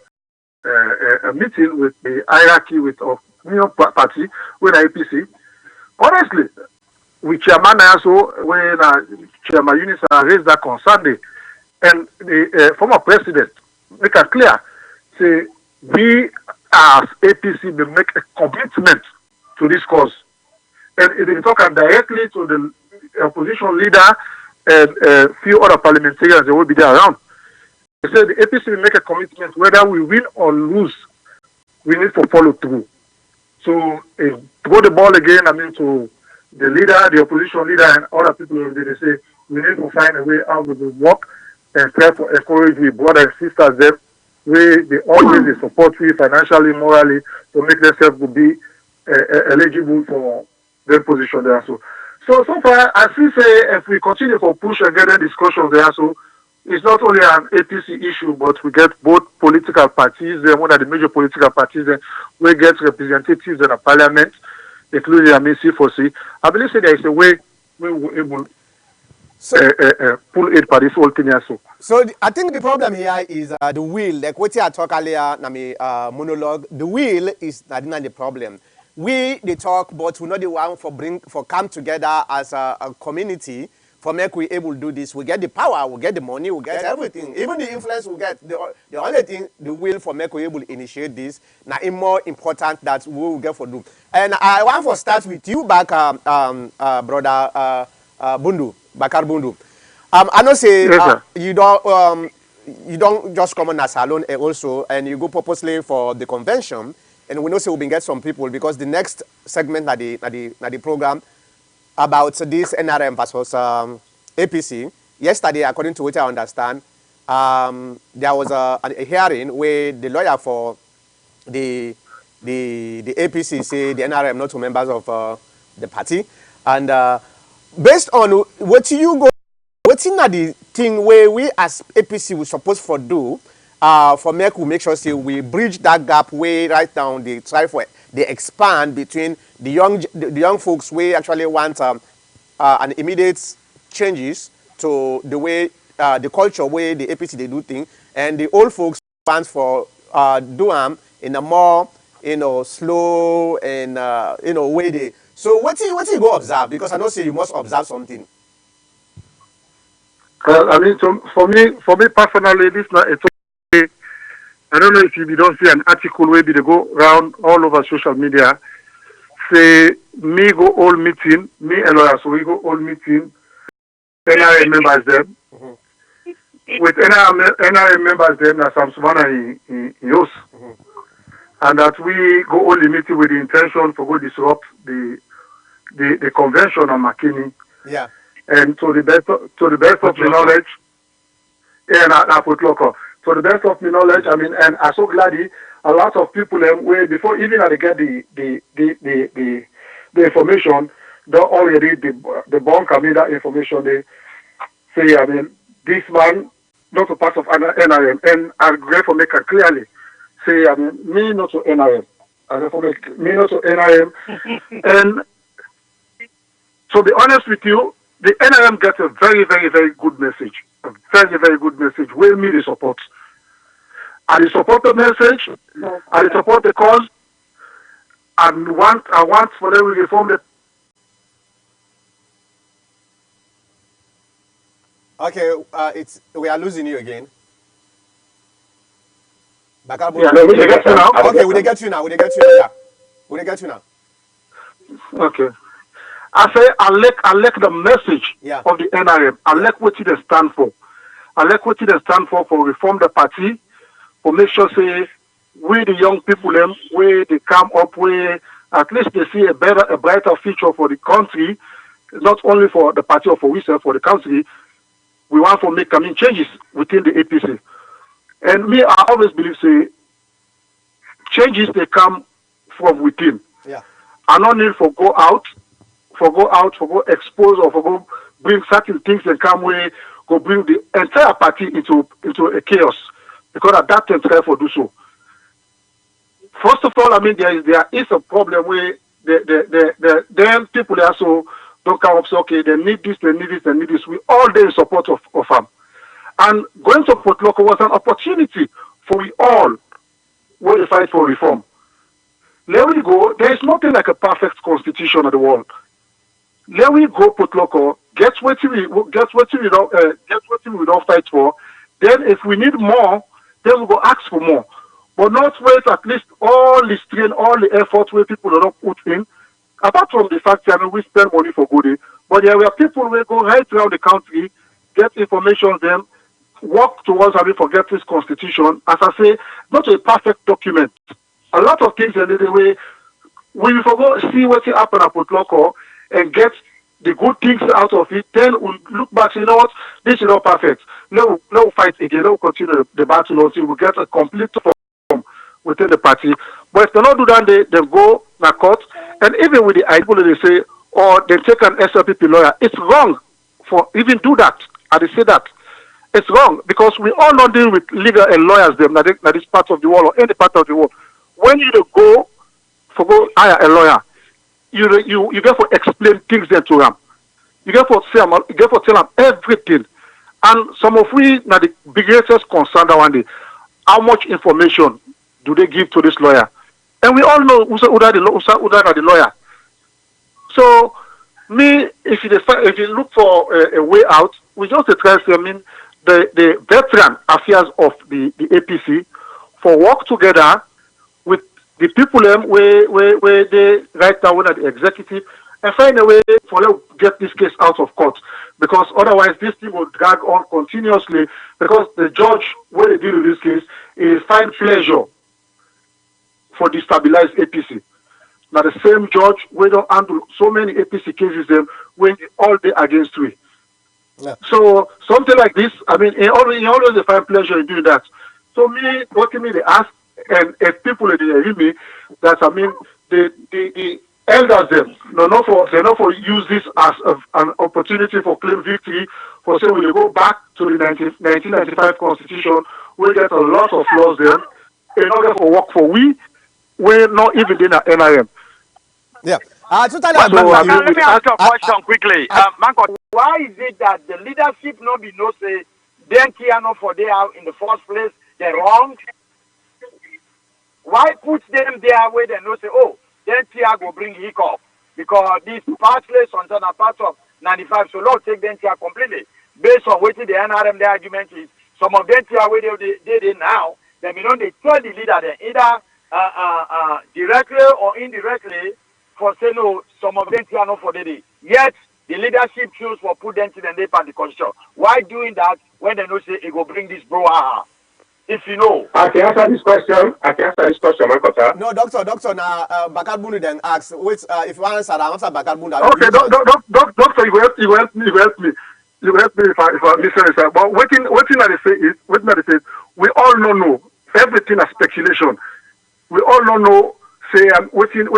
a meeting with the hierarchy of New Party, with APC. Honestly, with Chairman also, when Chairman Eunice raised that on Sunday, and the former president make it clear, say, we as APC will make a commitment to this cause. And they talk directly to the opposition leader and a few other parliamentarians that will be there around. They said the APC will make a commitment whether we win or lose, we need to follow through. So throw the ball again, to the leader, the opposition leader, and other people, they say we need to find a way how we will work and try to encourage the brothers and sisters there, where they always support we financially, morally, to make themselves to be eligible for their position there. So far, I still say if we continue to push and get a discussion there, so it's not only an APC issue, but we get both political parties, one of the major political parties, we get representatives in the parliament, including C4C. I believe there is a way we will able pull it by this whole thing also. So I think the problem here is the will, like what I talked earlier, monologue, the will is not the problem. We talk, but we're not the one for come together as a community for make we able to do this. We get the power, we get the money, we get everything. Even the influence we get. The only thing, the will for make we able to initiate this, now it's more important that we will get for do. And I want to start with you back, brother Bundu, Bakar Bundu. I know say Yes, sir. you don't just come on as alone also, and you go purposely for the convention. And we know say we been get some people because the next segment na the program about this NRM versus APC. Yesterday, according to what I understand, there was a hearing where the lawyer for the APC say the NRM not two members of the party, and based on what you go, what's in the thing where we as APC we supposed for do, for make sure say we bridge that gap way right now they try for they expand between the young folks we actually want an immediate changes to the way the culture way the APC they do things, and the old folks want for do in a more slow and way they. So what you go observe, because I know say you must observe something. I mean, so for me personally, this not a topic. I don't know if you don't see an article where they go around all over social media. Say me go all meeting, me and lawyers, so we go all meeting. NRA members them with NRA members them that some Savannah in use, and that we go only meeting with the intention for go disrupt the convention on McKinney. Yeah. And to the best of my knowledge, and I put local. To the best of my knowledge, I mean, and I'm so glad a lot of people where before even they get the information, they already the bank I mean that information they say, I mean, this man not a part of NRM, and I'm grateful make it clearly say, I mean, me not to NRM. I therefore make me not to NRM, and to be honest with you, the NRM gets a very, very, very good message. A very, very good message. Where me the support. I support the message. I support the cause. I want for them to reform the. Okay, we are losing you again. Yeah, we get you now. Okay, we get you now. We get you now. Yeah. We get you now. Okay. I say I like the message of the NRM. I like what it stand for. I like what it stand for reform the party, for make sure say we the young people them where they come up where at least they see a brighter future for the country, not only for the party or for we for the country. We want to make changes within the APC. And me, I always believe say changes they come from within. Yeah. I don't need for go go expose or for go bring certain things and come where go bring the entire party into a chaos. Because at that time try for do so. First of all, I mean there is a problem where the people also don't come up say okay, they need this, they need this, they need this. We all day in support of them. And going to Port Local was an opportunity for we all where they fight for reform. Let we go. There is nothing like a perfect constitution of the world. Let we go put local, get what we don't fight for. Then if we need more, then we go ask for more. But not wait at least all the strain, all the effort where people are not put in. Apart from the fact that we spend money for goodie, but there were people who go right around the country, get information them, work towards having forget this constitution. As I say, not a perfect document. A lot of things in the way we forgot see what happened at Port Local and get the good things out of it, then we'll look back, you know what, this is not perfect. No fight again, no continue the battle until we get a complete form within the party. But if they don't do that, they go to court. And even with the people they say, or they take an SLPP lawyer, it's wrong for even do that. And they say that. It's wrong because we all not deal with legal and lawyers them that this part of the world or any part of the world. When you go hire a lawyer, you get to explain things there to them. You get to tell them everything. And some of we now the biggest concern that one day, how much information do they give to this lawyer? And we all know who's the lawyer. So Me, if you look for a way out, we just try to, I mean, the veteran affairs of the APC for work together with the people where they right now at the executive and find a way for them to get this case out of court, because otherwise this thing will drag on continuously, because the judge when they deal with this case is find pleasure for destabilize APC. Now the same judge we don't handle so many APC cases them when all they against we. Yeah. So something like this, I mean, he always find pleasure in doing that. So me, what me they ask, and if people they hear me, that I mean, the elders them, they not for use this as an opportunity for claim victory. For say when you go back to the 1995 Constitution, we get a lot of laws there in order for work for we're not even in the NRM. Yeah. Totally So, agree I with mean, you. Let me ask you a question quickly. I- Marco, why is it that the leadership not be no say then Tiano for they are in the first place, they're wrong? Why put them there where they know say, oh, then Tia go bring hiccup? Because this partless on a part of 95, so Lord take them Tia completely. Based on what the NRM the argument is, some of them Tia where they now, then you know they tell the leader that either directly or indirectly for say no, some of them Tia not for the day. Yet the leadership choose for put them to the name and the constitution. Why doing that when they know say it go bring this bro? If you know. I can answer this question. Makota. No, doctor, now Bakar Bunu then asks, which if you answer, I answer Bakar Bunu. okay, doctor, you will help me. You will help me if I listen. But waiting that they say, we all know everything is speculation. We all know say waiting they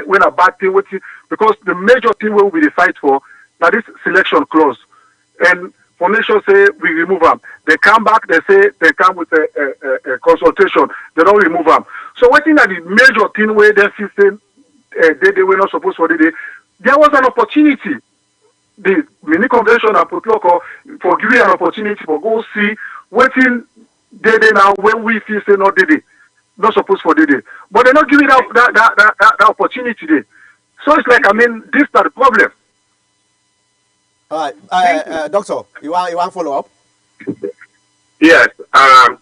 when a bad thing waiting, because the major thing we will fight for now this selection clause, and formation say we remove them. They come back, they say they come with a consultation, they don't remove them. So waiting at the major thing where they say they were not supposed to do, there was an opportunity. The mini convention and protocol for giving an opportunity for go see waiting they now when we feel say not they not supposed for they, but they're not giving that opportunity there. So it's like, I mean, this is the problem. All right, doctor, you want follow up? Yes.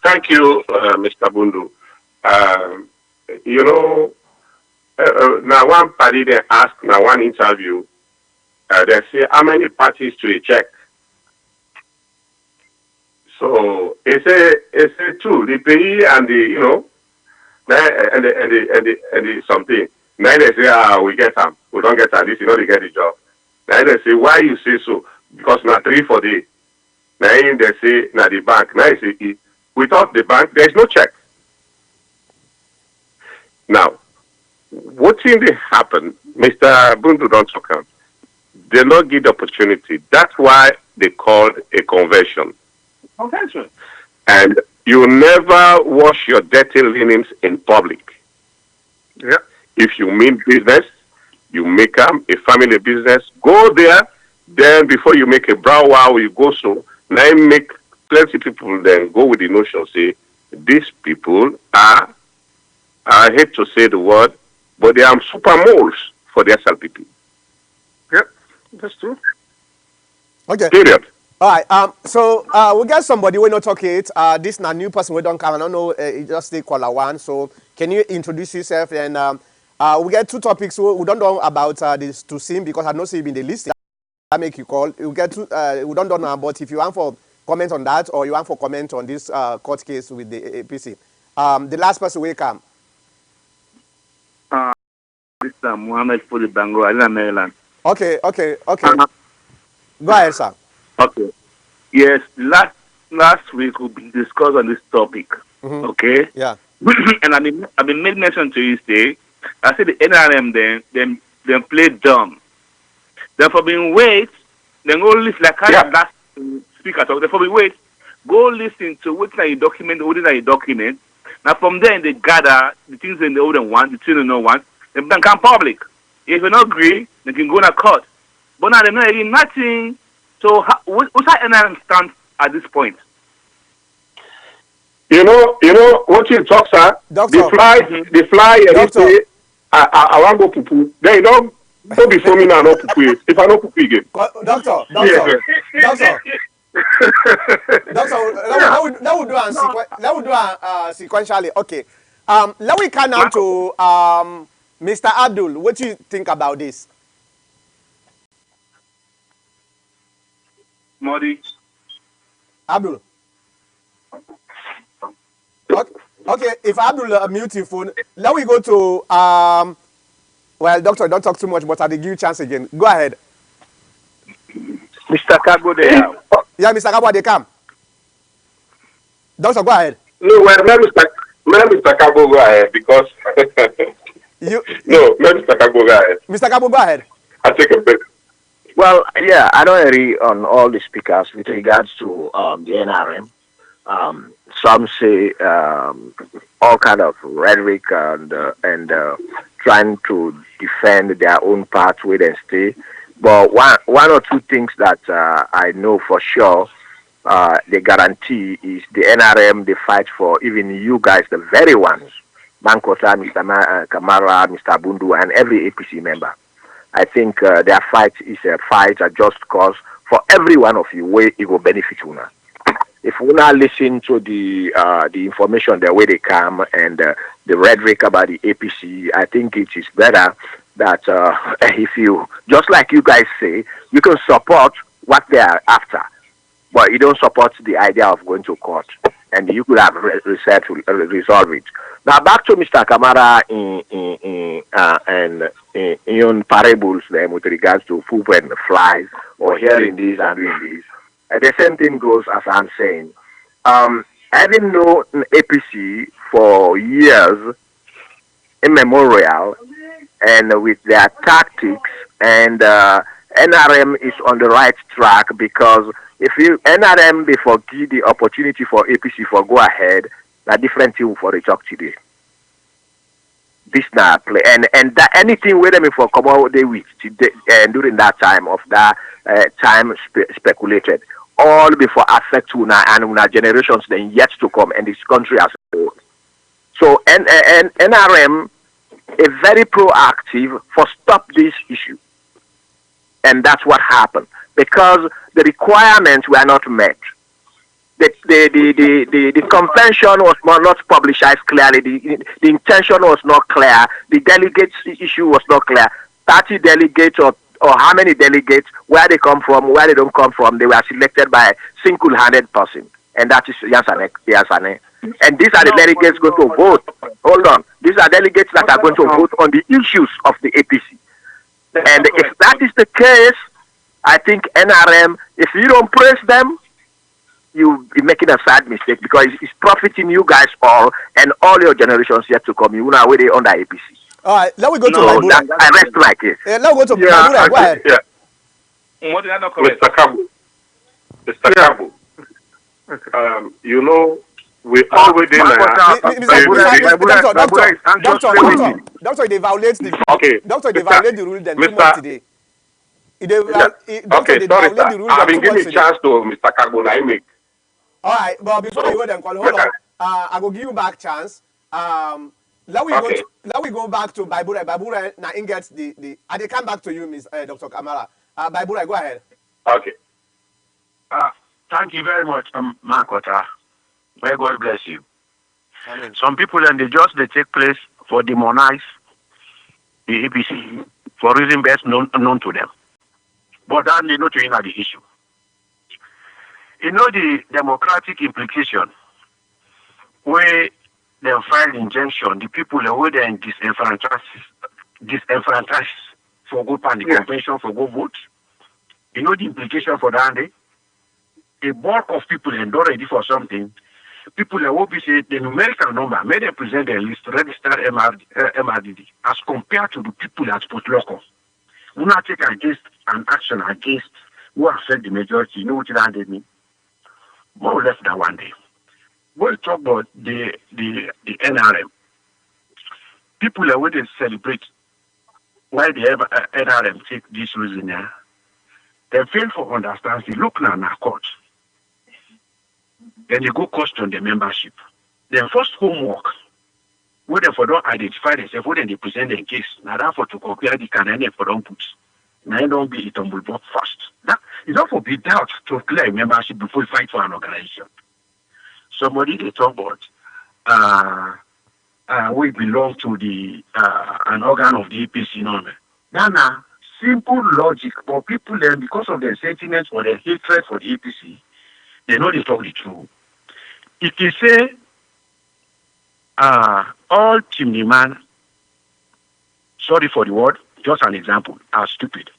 Thank you, Mr. Bundu. Um, you know, now one party they ask, now one interview, they say how many parties to a check. So it's a two, the pay and the and the something. Now they say we get them, we don't get them. This they get the job. Now they say why you say so? Because now 3 for day. Now they say now the bank. Now they say without the bank there is no check. Now, what thing they happen, Mr. Bundu don't talk about. They not give the opportunity. That's why they called a convention. Convention. And you never wash your dirty linens in public. Yeah. If you mean business, you make a family business, go there. Then before you make a brow wow, you go so. Now make plenty people then go with the notion, say, these people are, I hate to say the word, but they are super moles for the SLPP. Yeah, that's true. Okay. Period. All right. So we get somebody we not talk it. This is a new person we don't come. I don't know. You just take caller one. So can you introduce yourself? And we get 2 topics we don't know about this to sim, because I know see in the list. That make you call. You get 2. We don't know about if you want for comment on that or you want for comment on this court case with the APC. The last person will come. This is Muhammad Fuli Bango, Island, Maryland. Okay. Go ahead, sir. Okay. Yes, last week we discussed on this topic. Mm-hmm. Okay. Yeah. And I've been made mention to you today. I said the NRM then play dumb. Therefore, being wait, then go listen like last speaker talk. Therefore, wait, go listen to what's in your document, what is in your document. Now from there they gather the things they know don't want, the things they don't want. Then come public. If you don't agree, they can go to court. But now they're not hearing nothing. So what's that NRM stand at this point? You know what you talk, sir. Doctor. The fly, Doctor. they say, I want go poo. Then Don't be for me now, not pupu. If I don't pupu again. Doctor, Yes, doctor, yes. doctor, doctor. Yeah. Let we do and No. let we do sequentially. Okay. Let we come now Marco, to Mr. Abdul. What do you think about this? Modi. Abdul. Okay. Okay. If Abdul mute your phone, let we go to well, doctor, don't talk too much, but I'll give you a chance again. Go ahead. Mr. Kago if, there. Yeah, Mr. Kabwa, they come. Doctor, go ahead. no, well, let Mr. Kabo go ahead because You, no, let Mr. Kabo go ahead. Mr. Kabwa, go ahead. I take a break. Well, yeah, I don't agree on all the speakers with regards to the NRM. Some say all kind of rhetoric and trying to defend their own path where they stay. But one or two things that I know for sure they guarantee is the NRM they fight for even you guys, the very ones, Mankota, Mr. Kamara, Mr. Bundu, and every APC member. I think their fight is a fight, a just cause for every one of you where it will benefit you. If we now listen to the information the way they come and the rhetoric about the APC, I think it is better that if you just like you guys say, you can support what they are after, but you don't support the idea of going to court, and you could have research to resolve it. Now back to Mr. Kamara in parables then with regards to poop and flies or hearing this and doing this. The same thing goes as I'm saying. Having known APC for years immemorial and with their tactics and NRM is on the right track because if you NRM they forgive the opportunity for APC for go ahead, a different thing for the talk today. This now play and that anything with them for come out they with during that time of that time speculated all before affect una and una generations then yet to come and this country as a whole. So and NRM is very proactive for stop this issue, and that's what happened because the requirements were not met. The convention was not publicized clearly. The intention was not clear. The delegates issue was not clear. 30 delegates or how many delegates, where they come from, where they don't come from, they were selected by a single-handed person. And that is Yansane. And these are the delegates going to vote. Hold on. These are delegates that are going to vote on the issues of the APC. And if that is the case, I think NRM, if you don't praise them, you'll be making a sad mistake because it's profiting you guys all and all your generations yet to come. You know where they under APC. All right, let me go to No, Baibura. I rest my case. Let me go to Yeah, Baibura. Go ahead. Yeah, Modi, that's not correct. Mr. Kabo. Mr. Yeah. Kabo. Okay. You know, we already Doctor, they violate the okay. doctor. They violate the rule then too Mr. much today. Doctor, Okay, they sorry, violate the sir. rule I've then been too giving much a today. chance to Mr. Kabo. I make. All right, but before So, you go then call, hold on. I will give you back chance. Let we okay. let we go back to Baibura. Baibura now in gets the. I they come back to you, Miss Dr. Kamara. Baibura, go ahead. Okay. Thank you very much, Makota. May God bless you. Amen. Some people and they take place for demonize the APC for reason best known to them. But that they not to the issue. You know the democratic implication where they file injunction, the people who they disenfranchised for go pan the convention for go vote. You know the implication for that day? A bulk of people and ready for something. People will be say the numerical number may they present a list registered MRDD as compared to the people that put local. We not take against an action against who affect the majority. You know what that mean? More or less than one day. We'll talk about the NRM. People are waiting to celebrate why the NRM take this reason here. They fail for understand. They look now in a court. Then they go question the membership. Their first homework where they for don't identify themselves, where they present their case. Now that for to compare the candidate for don't put. Now don't be it on block first. That it's not for be doubt to clear membership before you fight for an organization. Somebody they talk about we belong to the an organ of the APC number. Now simple logic, but people then because of their sentiments or their hatred for the APC, they know they talk the truth. If you say all chimney man, sorry for the word, just an example, are stupid.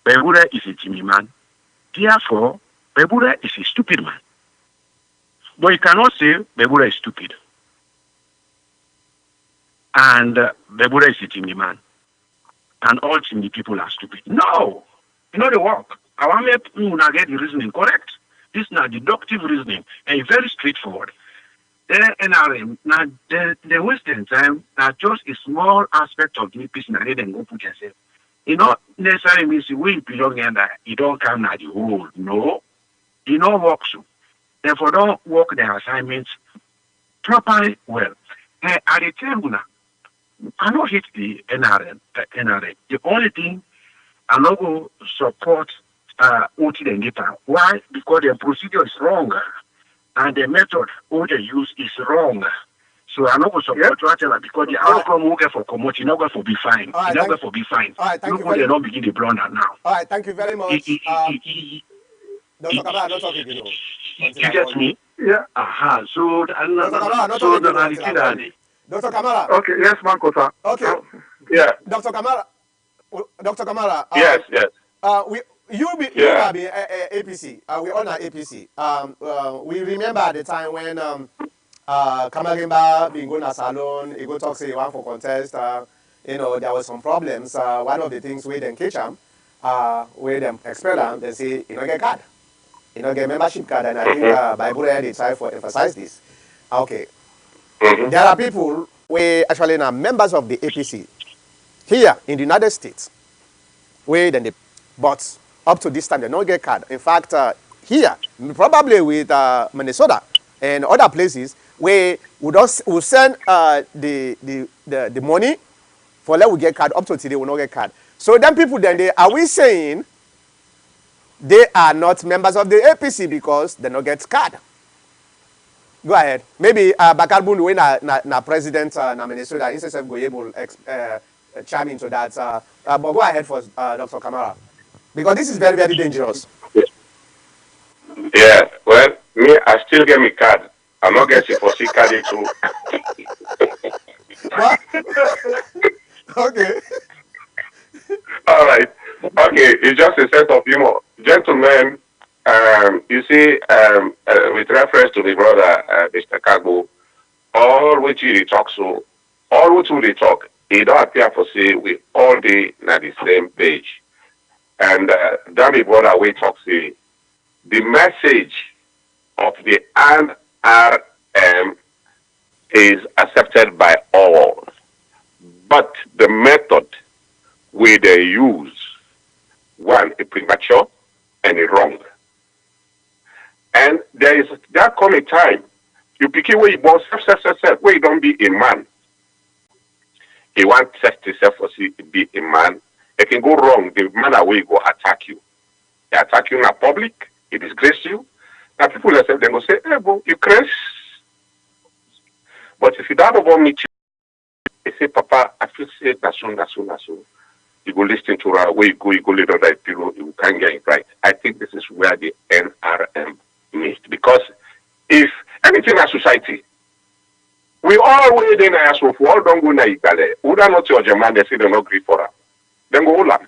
Bebura is a chimney man. Therefore, Bebura is a stupid man. But you cannot say Bebura is stupid. And Bebura is a chimney man. And all chimney people are stupid. No! You know the work. I want to get the reasoning correct. This is not deductive reasoning and very straightforward. The NRM, now the Western time, that just a small aspect of the piece, and then go put yourself. It not necessarily means we belong in that you don't come at the whole. No, you don't work so. Therefore, don't work their assignments properly well. At the time, I don't hate the NRM. The only thing I not go support OT and data. Why? Because the procedure is wrong. And the method what they use is wrong. So I'm not going to support whatever because the outcome will get for commodity, you're not going to be fine. All right, You're not going to be fine. All right, thank you very much. Not begin the blunder now. All right, thank you very much. Dr. Kamara, not talking, you know. You get me? Yeah. Aha. So, Dr. Kamara, not so talking, you know. Dr. Kamara. Okay, yes, Mankota. Okay. Yeah. Dr. Kamara. Dr. Kamara. Yes, yes. You have been APC. We all are APC. We remember at the time when Kamarimba been going to salon, he go talk say he want for contest. You know, there was some problems. One of the things we then catch him, where them expel him, they say you don't get card, you don't get membership card, and I think Bible they try for emphasize this. Okay, there are people who actually are members of the APC here in the United States, where then they but up to this time they don't get card. In fact, here probably with Minnesota and other places where we send the money for let we get card up to today we not get card. So then people then are we saying they are not members of the APC because they don't get card? Go ahead. Maybe Bakar Bundu when na president na Minnesota instead of go able chime into that. But go ahead for Dr. Kamara. Because this is very, very dangerous. Yeah, well, me, I still get my card. I'm not getting for C card too. What? Okay. All right. Okay, it's just a sense of humor. Gentlemen, you see, with reference to the brother, Mr. Kago, all which he talk so, all which they talk, it don't appear for say we all be on the same page. And that is what I will talk to. The message of the NRM is accepted by all, but the method where they use, one, is premature and is wrong. And there come a time you begin where you born self, where you don't be a man. You want yourself to be a man. It can go wrong. The manner where you go attack you. They attack you in public. It disgrace you. Now people themselves then go say, hey, bro, you crazy. But if you don't want me to, they say, Papa, I feel say that's so. You go listen to where you go later that you can't get it right. I think this is where the NRM missed. Because if anything in society, we all wait in our so for all don't go na Igale. Who don't know to your German, they say they not agree for her. Then go Olam.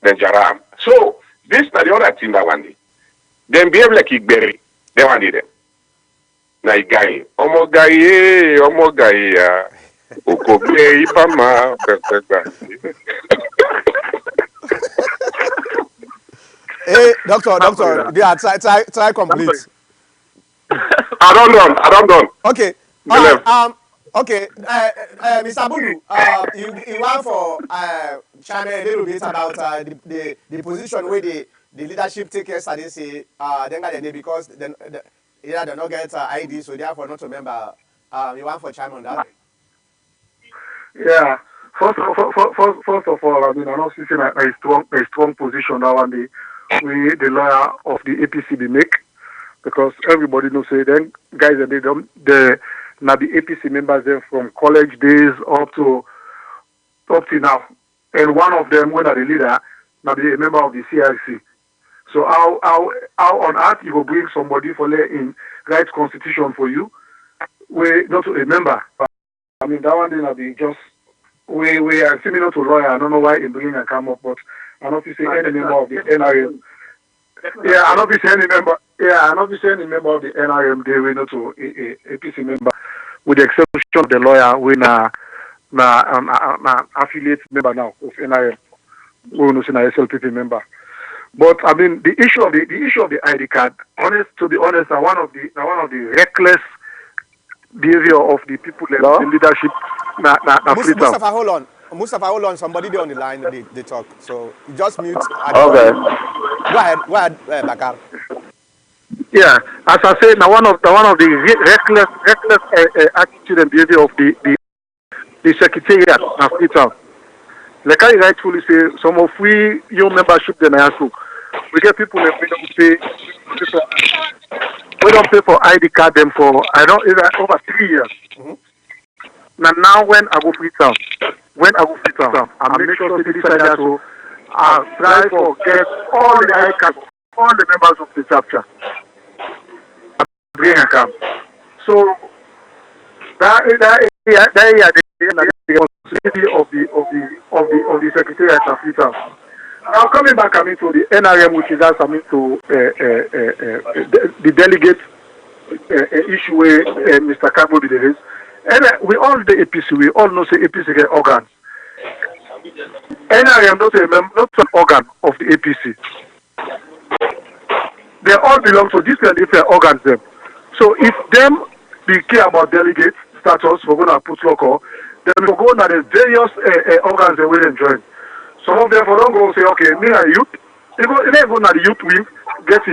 Then Jaram. So this is the other thing that one day. Then behave like Igberi. They want them. Na Igaye. Omo gaye ya. Okobe Ibama. Hey, doctor, yeah, try complete. I don't done. Okay. Okay. Mr. Bundu, you want for chime a little bit about the position where the leadership take yesterday say then because then either they not get ID, so therefore not a member You want for chime on that? Yeah. First of all, I mean, I'm not sitting at a strong position now, and the lawyer of the APC they make, because everybody knows say then guys that they don't the now the APC members then from college days up to now, and one of them when are the leader now be a member of the CIC. So how on earth you go bring somebody for lay in write constitution for you, we not a member. I mean that one then will be just we are similar to lawyer. I don't know why he bring and come up, but I don't see any member of the NRM. Yeah, I don't see any member. Yeah, I don't see any member of the NRM. They will not to a PC member, with the exception of the lawyer. We na affiliate member now of NRM. We will not see na SLPP member. But I mean the issue of the ID card. To be honest, are one of the reckless behavior of the people in the leadership. Freetown. Mustafa, hold on. Somebody there on the line, they talk. So just mute. I dey call Okay. you. Go ahead, Bakar. Yeah, as I say, now one of the reckless attitude and behavior of the secretariat of Freetown. Like I rightfully say, some of we young membership then I ask we get people that we don't pay for ID card them for I don't even over 3 years. Mm-hmm. Now when I go Freetown, I make sure to decide so I try for get all the ID cards, all the members of the chapter. Bring a camp. So that the responsibility of the secretariat of Freetown. Now coming back to the NRM, which is also to the delegate issue where Mr. Kabo did this. And we all the APC, we all know say APC get organs. NRM not an organ of the APC. They all belong to different organs them. So if them be care about delegate status, we're gonna put local, then we go to the various organs they will join. Some of them don't go say, okay, me and youth, they go to the youth wing, get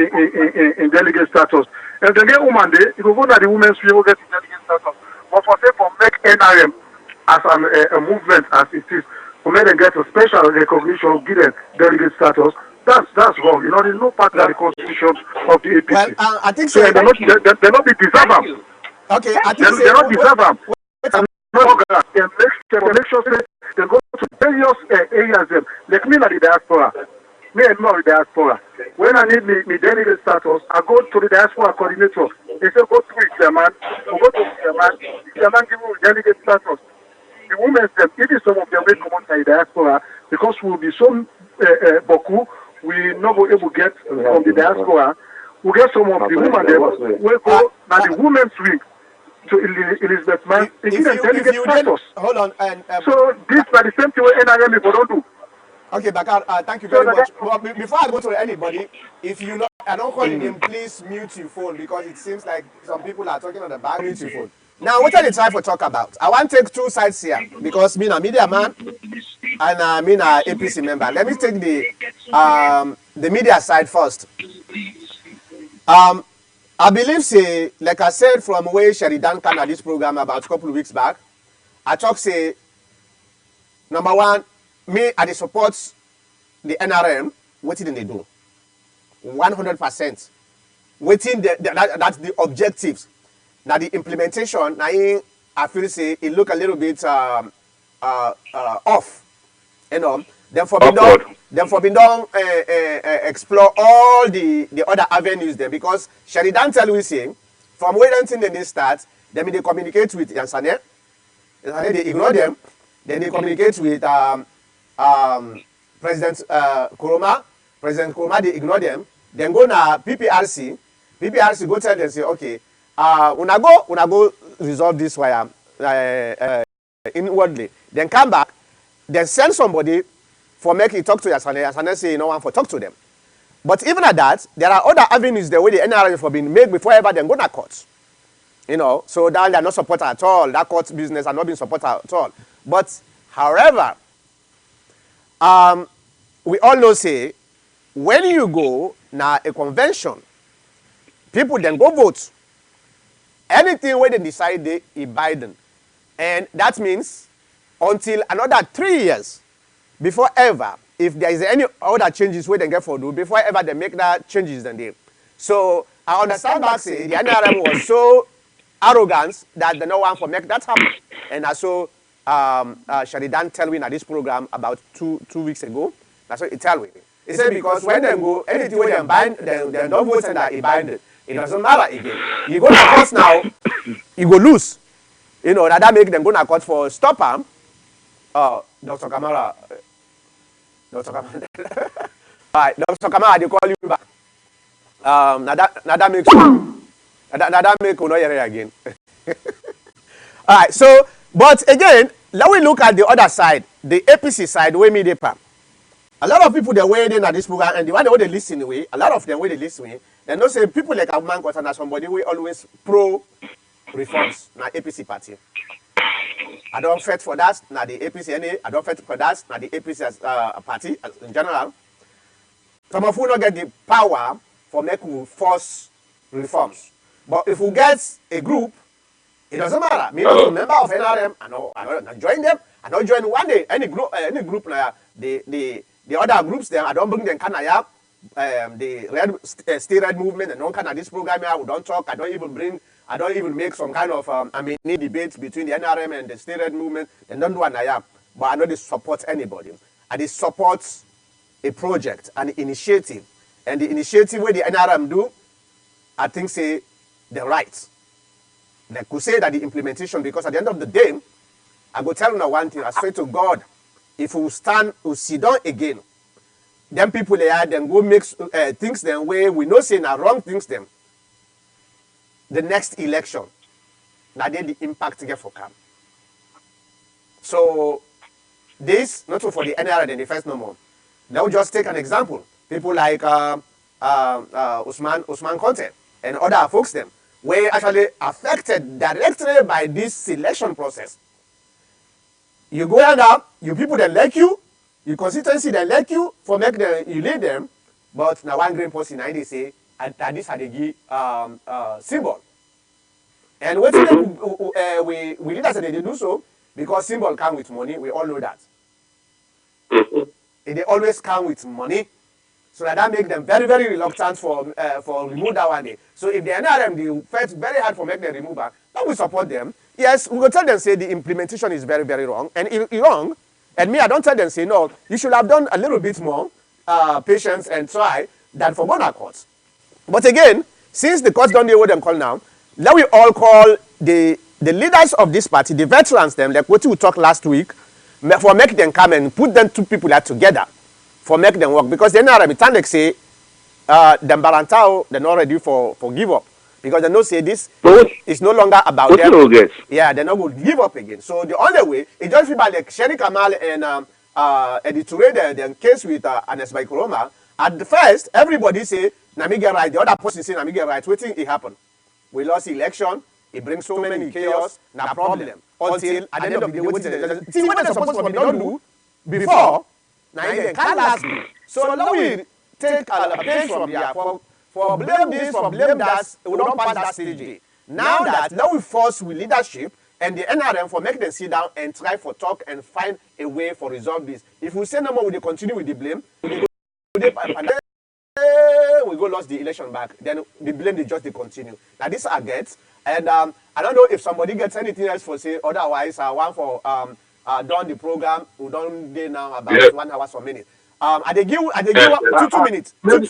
in delegate status. If they get woman there, you go to the women's wing, get in delegate status. But for say for make NRM as a movement as it is, for make them get a special recognition, give them delegate status, that's wrong. You know, there's no part of the constitution of the APC. Well, I think so. They're not be deserve them. Okay, I think they don't deserve them. Make sure they go to various areas. Like me, not the diaspora. Me and not the diaspora. When I need me delegate status, I go to the diaspora coordinator. They say go to Chairman. Go to Chairman. Chairman give you delegate status. The women, even some of them will come on the diaspora because we will be so boku. We not be able to get from the diaspora. We get some of the women there. We go now the women's wing to Elizabeth Man. They give them delegate status. Hold on. So this is the same thing NRM people don't do. Okay, Bakar, thank you very much. Well, before I go to anybody, if you know, I don't call him, please mute your phone because it seems like some people are talking on the back. Mute your phone. Now, what are the time for talk about? I want to take two sides here because me a media man and me a APC member. Let me take the media side first. I believe, say, like I said from where Sheridan came at this program about a couple of weeks back, I talk say, number one, me I support the NRM. What did they do? 100%. That's the objectives. Now the implementation, now I feel say it look a little bit off. You know, then for being done, explore all the other avenues there because Sheridan tell we say from where they start, then they communicate with Yansane, they ignore them, then they communicate with President Kuroma. President Kuroma they ignore them, then go na PPRC go tell them say okay, una go resolve this wire inwardly, then come back, then send somebody for make it talk to Yasane. Yasane say no one for talk to them. But even at that, there are other avenues the way the NRM for being made before ever then go to court. You know, so that they are not supported at all. That court business are not being supported at all. But however, we all know say when you go now a convention, people then go vote. Anything where they decide they Biden. And that means until another 3 years before ever, if there is any other changes where they get for do, before ever they make that changes then they. So I understand back say the NRM was so arrogant that they no one for make that happen. And I saw Sheridan tell me at this program about two weeks ago. That's what he tell me. He said because when they go, anything where they bind, they don't vote and that he bind it. It doesn't matter again. You go to court now, you go lose. You know, that make them go to court for stop him. Dr. Kamara. Dr. Kamara. All right, Dr. Kamara, they call you back. That makes that make you not hear again. All right, so, but again, let we look at the other side, the APC side, where me they pam. A lot of people they wait in at this program, and the one they listen away, a lot of them where they listen away, they know say people like Abman Kotana, somebody we always pro reforms na APC party. I don't fight for that, na the APC NA, I don't fight for that, na the APC as party as in general. Some of you not get the power for make we force reforms. But if we get a group, it doesn't matter. Me as a member of NRM, I don't join them. I don't join one day any group now. The other groups there, I don't bring them Kanaya, the red stay red movement and non kind of this program here. We don't talk. I don't even make some kind of need debates between the NRM and the stay red movement. And don't do an IAP. But I know they support anybody. And they support a project, an initiative. And the initiative where the NRM do, I think say the right. They could say that the implementation, because at the end of the day, I go tell you one thing, I swear to God, if we sit down again, them people they are, then go make things them way we know say now wrong things them. The next election, now then the impact get for come. So this not for the NRA than the first no more. Now just take an example. People like Usman Conte and other folks them were actually affected directly by this selection process. You go end up, you people that like you constituency that like you for make them you lead them, but now one green person they say that this had a give symbol. And what we leaders they do so because symbol come with money, we all know that. They always come with money. So that make them very, very reluctant for remove that one day. So if the NRM they fight very hard for make them remove that, then we support them. Yes, we will tell them say the implementation is very, very wrong. And it's wrong. And me, I don't tell them say no, you should have done a little bit more patience and try than for one courts. But again, since the courts don't know what them call now, let we all call the leaders of this party, the veterans them, like what we talked last week, for make them come and put them two people that together. For make them work because then I time like say them Barantao they're not ready for give up because they know say this is no longer about them. Yeah, they're not going to give up again. So the only way it just feel like Sherry Kamal and Eddie Toure the case with Anes by Kuroma. At the first, everybody say Namiga right, the other person say Namiga right. Waiting it happened. We lost election. It brings so many chaos. No problem. Until at the end of the day, see what they're supposed to be done do before. Now they can't last me. So now we take a page from here for blame this, for blame that, we don't pass that stage. Now we force with leadership and the NRM for make them sit down and try for talk and find a way for resolve this. If we say no more, we will continue with the blame. We go lost the election back. Then the blame they just they continue. Now this I get, and I don't know if somebody gets anything else for say. Otherwise, I want for done the program. We don't do now about 1 hour per minute. I they give 2 minutes. 2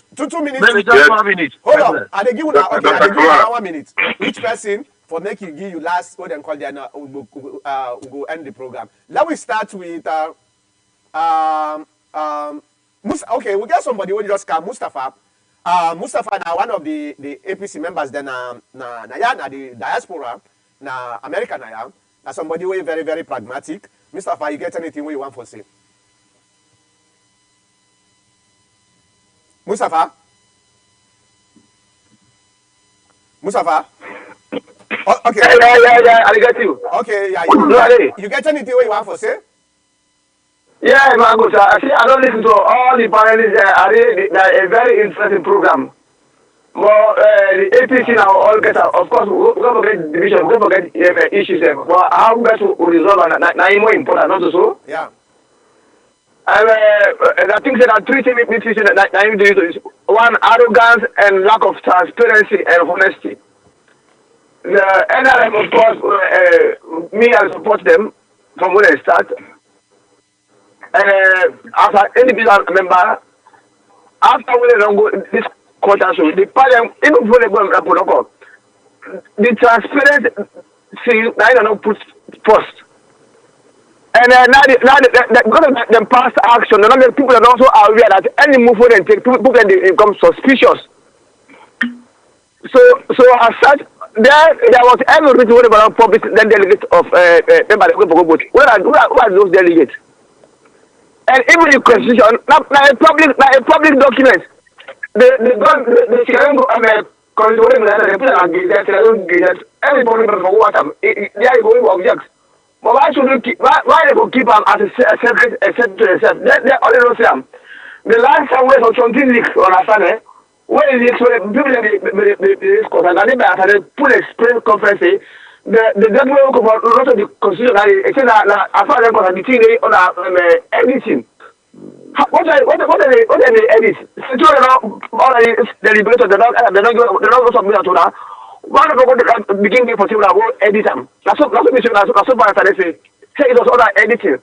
minutes. Maybe just 1 minute. Hold on. I they give now. Okay, I they give you 1 minute. Each person for make you give you last. What them call their we go end the program. Let we start with okay, we get somebody who just come Mustafa. Mustafa now one of the APC members then na the diaspora na America na somebody who is very very pragmatic. Mustafa, you get anything where you want for say? Mustafa? Oh, okay. Yeah, I get you. Okay, yeah. You get anything where you want for say? Yeah, Marcus, I don't listen to all the panelists. It's a very interesting program. But the APC now all get of course we don't forget division, we don't forget issues. But how best we resolve and now more important, not so. Yeah. I think that three things that you do is one arrogance and lack of transparency and honesty. The NRM, of course, me I support them from when I start. As an individual member, after we don't go this quarter, so the parliament, even before they go and protocol, the transparency, I don't know, put first. And because of the past action, the people are also aware that any move they take, people can become suspicious. So as such, there was every reason about public then delegate of member of vote. Who are those delegates? And even the constitution, not a public document. The constitution, everybody for what they are going to object. But why should we keep? Why they will keep them as a secret, except to themselves? They only know them. The last time we saw something leaks on a Sunday, when it leaks, when people they put a press conference, the document will come out a lot of the constitution. It says that as far as the thing they on everything. What are the edits? All the liberators, they're not submit to that. One of the beginning for people that edit them. That's what bad they say. Say it was all that editing.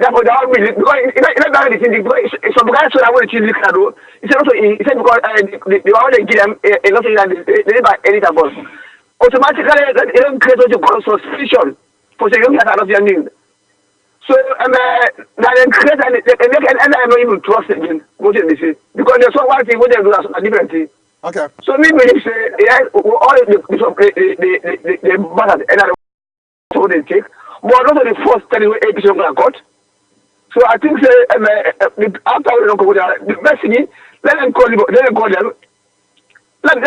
Therefore, they all really because it's not editing. It's some guys so that when you look at it, it's also he said because they already give them a lot of they by editor boss. Automatically, they don't create what you call suspicion for saying that are not your name. So now they create and I don't even trust them what they say because there's so one thing what they do that's a different thing. Okay. So me believe say yeah all the matter and I what they take, but not the first telling episode of court. So I think say after we don't go there, the best thing let them call them. Let's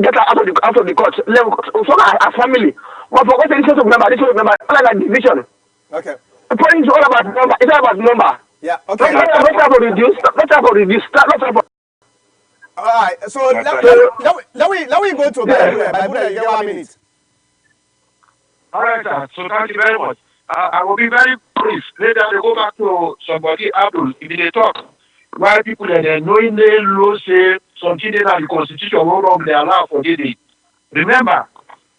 get out of the court. So a family. But for what this member, all like division. Okay. The point is all about number. It's all about number. Yeah. Okay. Let's have a reduce. Let's have a reduce. Let's have a. All right. So let me go to Bible. You get 1 minute. All right, sir. So thank you very much. I will be very brief. Later, they go back to somebody, Abdul, if they talk. Why people that they knowingly law say something that the constitution will wrong, they allow for it. Remember,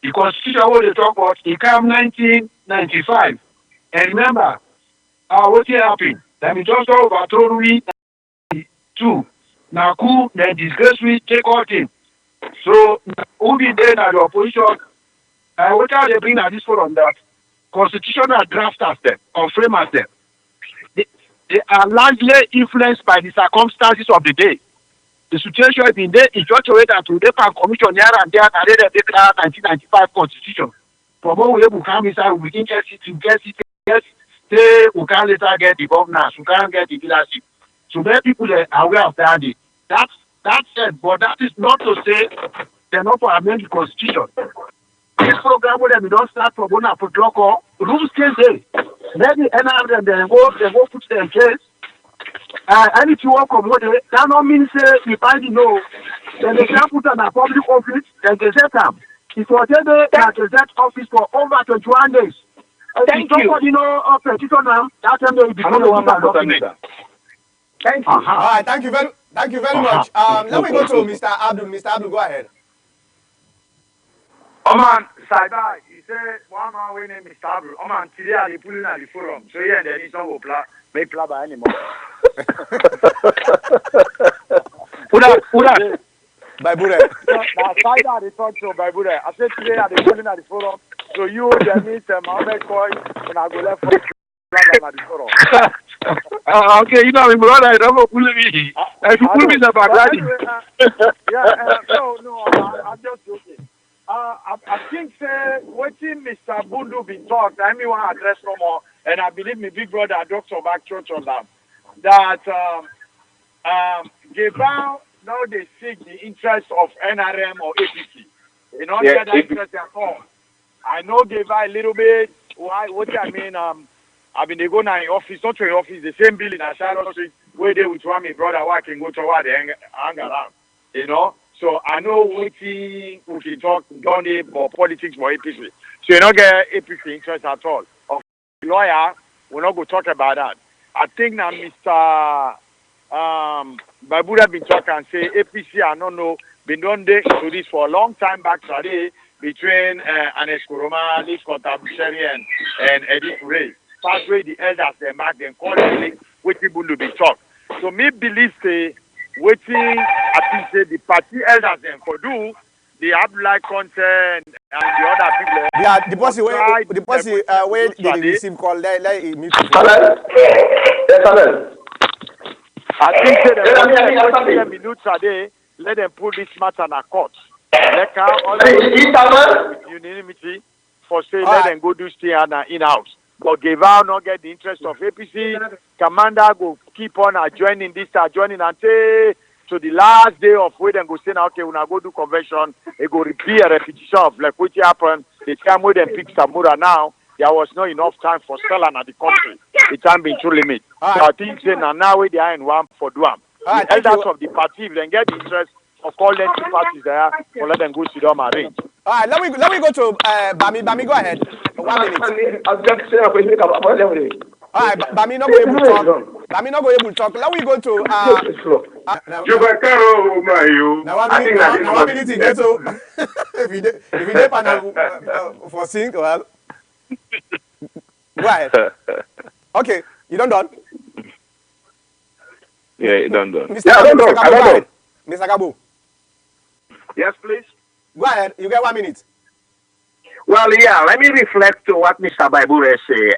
the constitution what they talk about, it came 1995. And remember, what happened? That we just overthrown we too. Now, cool, then disgrace we take all things. So, who be there at the opposition? What are they bring at this forum that constitutional drafters them, or framers them? They are largely influenced by the circumstances of the day. The situation has been there in such a way that we have commission here and there and they declare 1995 constitution. From when we will come inside, we begin get it, say we can later get the governance, we can get the leadership. So many people are aware of that. That's said, but that is not to say they're not for amend the constitution. This program where we don't start from one protocol, rules change there. Let the NRM they go put them in place. And if you work on what that don't mean say the party no. Then they can put on a public office, then they set them. If you tell them that they set office for over 21 days. Thank you. Somebody know petition now, that time they will become a document. Thank you. All right. Thank you very much. Let me go to Mr. Abdul. Mr. Abdul, go ahead. Oh man, Saida, he said one man we name Mr. Abdul. Oh man, today I pulling at the forum. So yeah, there is no make play by anymore. Uda. Bible. Now Saida they talk to Bible. I said today I pulling at the forum. So you the meet Mohammed Koi and I go left for at the forum. Okay, you know me, brother. I don't go pull me. If you pull me, it's about that. No, I'm just joking. I think watching Mr. Bundu be talked, I mean want to address no more, and I believe my big brother Dr. Back Church on that Gebal now they seek the interest of NRM or APC. You know, get that interest at all. I know Gebal a little bit. What I mean, I mean they go now in office, not to in office, the same building at Charlotte Street where they with one my brother where I can go to where they hang around. You know. So I know we can talk done it for politics for APC. So you don't get APC interest at all. Of lawyer, we're not going to talk about that. I think now Mr. Babura been talking and say APC, I don't know, been done there into this for a long time back today between Anes Kuroma, Liz Kotabusheri and Eddie Ray. That's where the elders they mark them call which people to be talk. So me believe say waiting I think say the party elders them for do they have like content and the other people. Yeah, the policy where they receive call let me to Yes, I think that the 10 minutes a day, let them put this matter in a court. Let all unanimity for say let them go do stay in house. But Geva not get the interest of APC. Commander go keep on adjoining this, adjoining until to the last day of where them go say now okay, when I go do convention, it go repeat a repetition of like what happened the time where they pick Samura now. There was not enough time for selling at the country. The time been too limit. So I think say now they are in one for Duam. The elders of the party, if they get the interest of all them two parties there, for let them go sit down and arrange. All right, let me go to Bami. Bami, go ahead. 1 minute. I'll just say a question about them. All right, Bami not going able to talk. Bami not going able to talk. Let me go to now 1 minute. Now 1 minute. Get to if you dey panel for sync, well, go ahead. Okay, you done? Yeah, it done. Mr. Gabo, Mr. Gabo. Yes, please. Go ahead. You get 1 minute. Well, yeah, let me reflect to what Mr. Baibure say.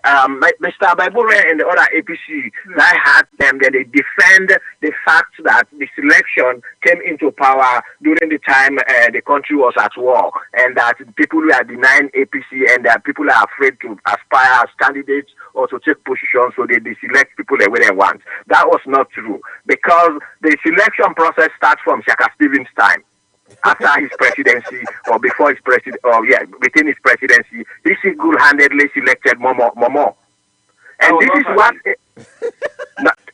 Mr. Baibure and the other APC, I had them that they defend the fact that the selection came into power during the time the country was at war, and that people were denying APC and that people are afraid to aspire as candidates or to take positions, so they select people the way they want. That was not true, because the selection process starts from Shaka Stevens' time. After his presidency or before his presidency, within his presidency, he single-handedly selected Momo. And this is what...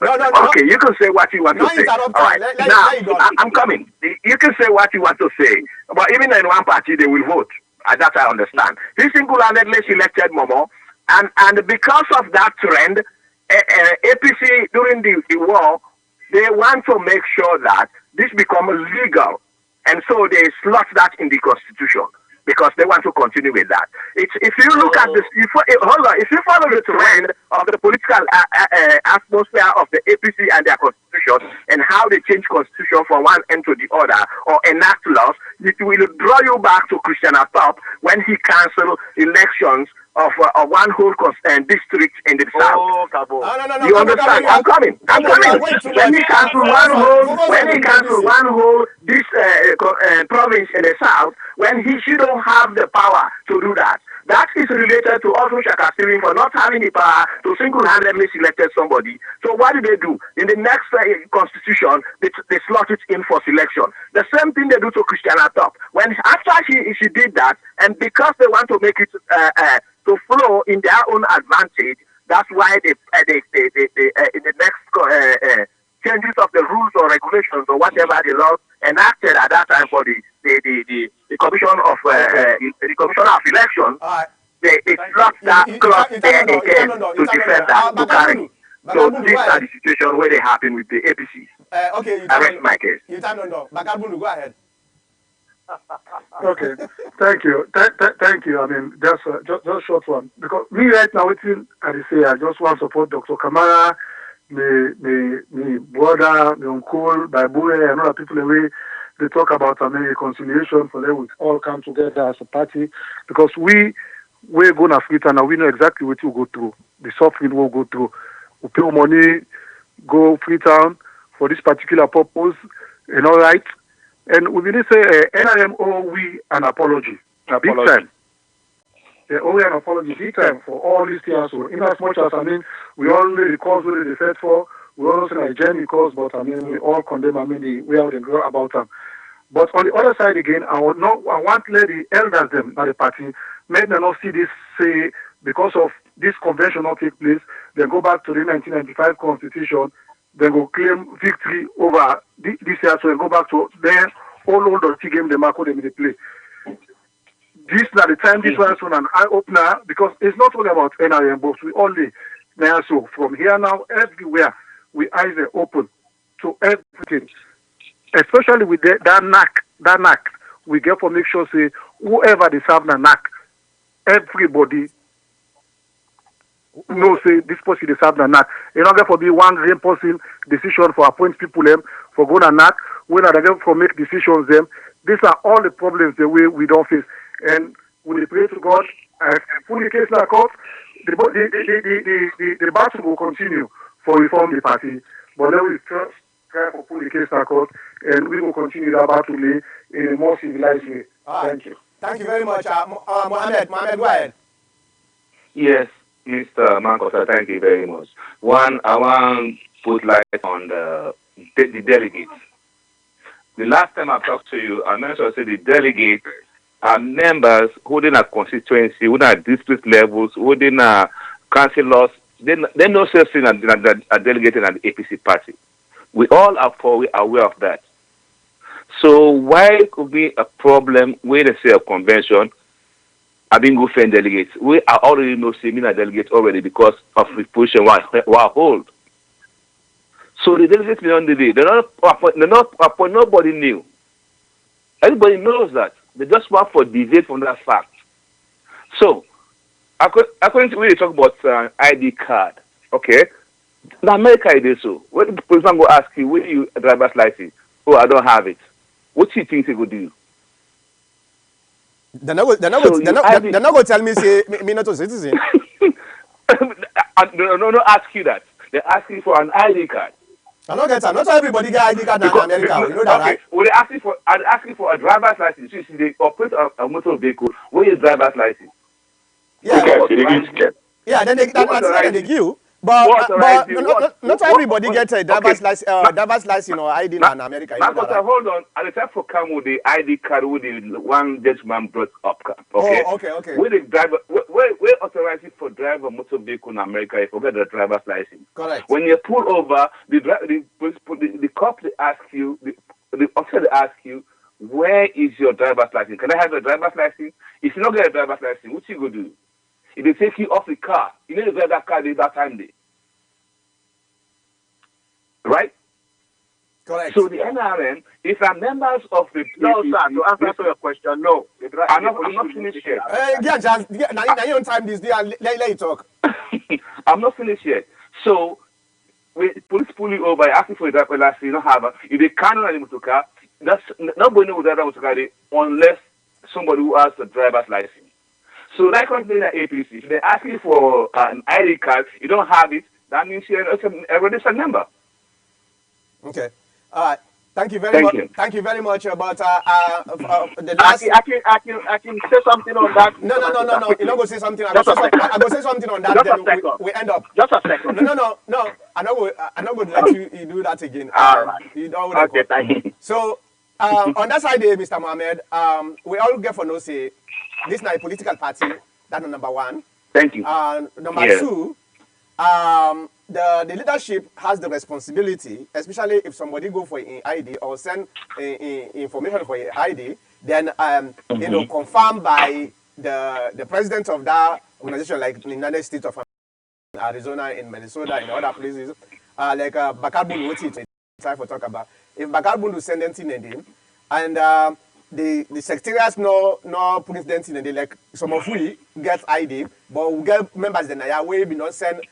Okay, you can say what you want to say. All right, now, I'm coming. You can say what you want to say. But even in one party, they will vote. That I understand. He single-handedly selected Momo. And because of that trend, APC, during the war, they want to make sure that this becomes legal. And so they slot that in the constitution because they want to continue with that. If you look at this, if you follow the trend of the political atmosphere of the APC and their constitution and how they change constitution from one end to the other or enact laws, it will draw you back to Christian Atop when he canceled elections of one whole district in the south. No, you understand? I'm coming. When he canceled one whole this province in the south, when he shouldn't have the power to do that. That is related to also Shaka Stevens for not having the power to single-handedly select somebody. So what do they do? In the next constitution, they slot it in for selection. The same thing they do to Christiana Top. After she did that, and because they want to make it to flow in their own advantage, that's why they in the next changes of the rules or regulations or whatever the laws enacted at that time for the commission of the commissioner of elections, they slot that clause there again to defend that to carry. So these are the situations where they happen with the APC. Okay, I rest my case. You time on dog. Bakabulu, go ahead. Okay, thank you. Thank you. I mean, just short one. Because me right now, I just want to support Dr. Kamara, my brother, my uncle, Baibure, and other people away. They talk about reconciliation for them. We all come together as a party because we're going to Freetown and we know exactly what you go through. The suffering we'll go through. We pay money, go Freetown for this particular purpose, and all right. And we really say NRM owe we an apology, a big time. They owe we an apology big time for all these years. So in as much as we all know the cause where they fed for, we all say a genuine cause, but we all condemn the way how they go about them. But on the other side again, I want to let the elders them at the party make them not see this say because of this convention not take place, they go back to the 1995 constitution, they go claim victory over this year, so they go back to their all the game the Marco they play. This is the time this was an eye opener because it's not only about NRM, but we only now. So from here now, everywhere we eyes are open to everything, especially with that knack we get for make sure say whoever they serve the knack, everybody know say this person they serve the knack. You know, therefore be one same person decision for appoint people them for go to knack when they get for make decisions them. These are all the problems the way we don't face. And we pray to God, and put the case in the court, the battle will continue for reform the party. But then we try for put the case in the court, and we will continue that battle in a more civilized way. Thank you. Thank you very much. Mohammed, go ahead. Yes, Mr. Mankosa, thank you very much. One, I want to put light on the delegates. The last time I talked to you, I mentioned the delegates are members holding a constituency, holding at district levels, holding a councillors. They no such thing as delegated at the APC party. We all are fully aware of that. So why it could be a problem when they say a convention, I've been good friend delegates. We are already know seminar delegates already because of the position we hold. So the delegates beyond the day, they're not appoint nobody new. Everybody knows that. They just want for debate from that fact. So, according to when they talk about ID card, okay, in America it is so. When the policeman go ask you, where you driver's license? Oh, I don't have it. What do you think they could do? They're not going to tell me say me not a citizen. No, ask you that. They ask you for an ID card. I don't get that. Not everybody get ID card in America. You know that, right? Well, they asking for a driver's license. You see, they operate a motor vehicle. Where is driver's license? Yeah. Yeah. Then they give you. But not everybody gets a driver's license or ID in America. You know that, right? Hold on. At the time for come with the ID card with the one gentleman brought up. Okay. Oh, okay. Where the driver, where authorizing for drive a motor vehicle in America, you forget the driver's license. Correct. When you pull over, the cop they ask you, the officer they ask you, where is your driver's license? Can I have a driver's license? If you don't get a driver's license, what you go do? If they take you off the car, you need to get that car that time day. Right? Correct. So the NRM, if are members of the... No, sir, to answer your question, no. I'm not finished yet. Now you on time this day, let you talk. I'm not finished yet. So, when police pull you over, asking for a driver's license, you don't have a... If they can't run a motor car, nobody knows that motor car unless somebody who has a driver's license. So, like I'm saying at APC, if they're asking for an ID card, you don't have it, that means you're a registered member. Okay. Thank you very much. Thank you very much about the last. I can say something on that. No. You're not gonna say something. I'm gonna say something on that. Just then a second. we end up. Just a second. No. I'm not going to let you do that again. All right. You don't Okay, thank you. So on that side, Mr. Mohammed, we all get for no say. This is not a political party. That's number one. Thank you. Number two, the leadership has the responsibility, especially if somebody go for an ID or send information for an ID, then confirmed by the president of that organization, like the United States of Arizona, in Minnesota, in other places, like Bakar Bundu, which is time for talk about. If Bakar Bundu send anything in him, and the secretariats no put anything in there, like some of we get ID, but we get members then we be not send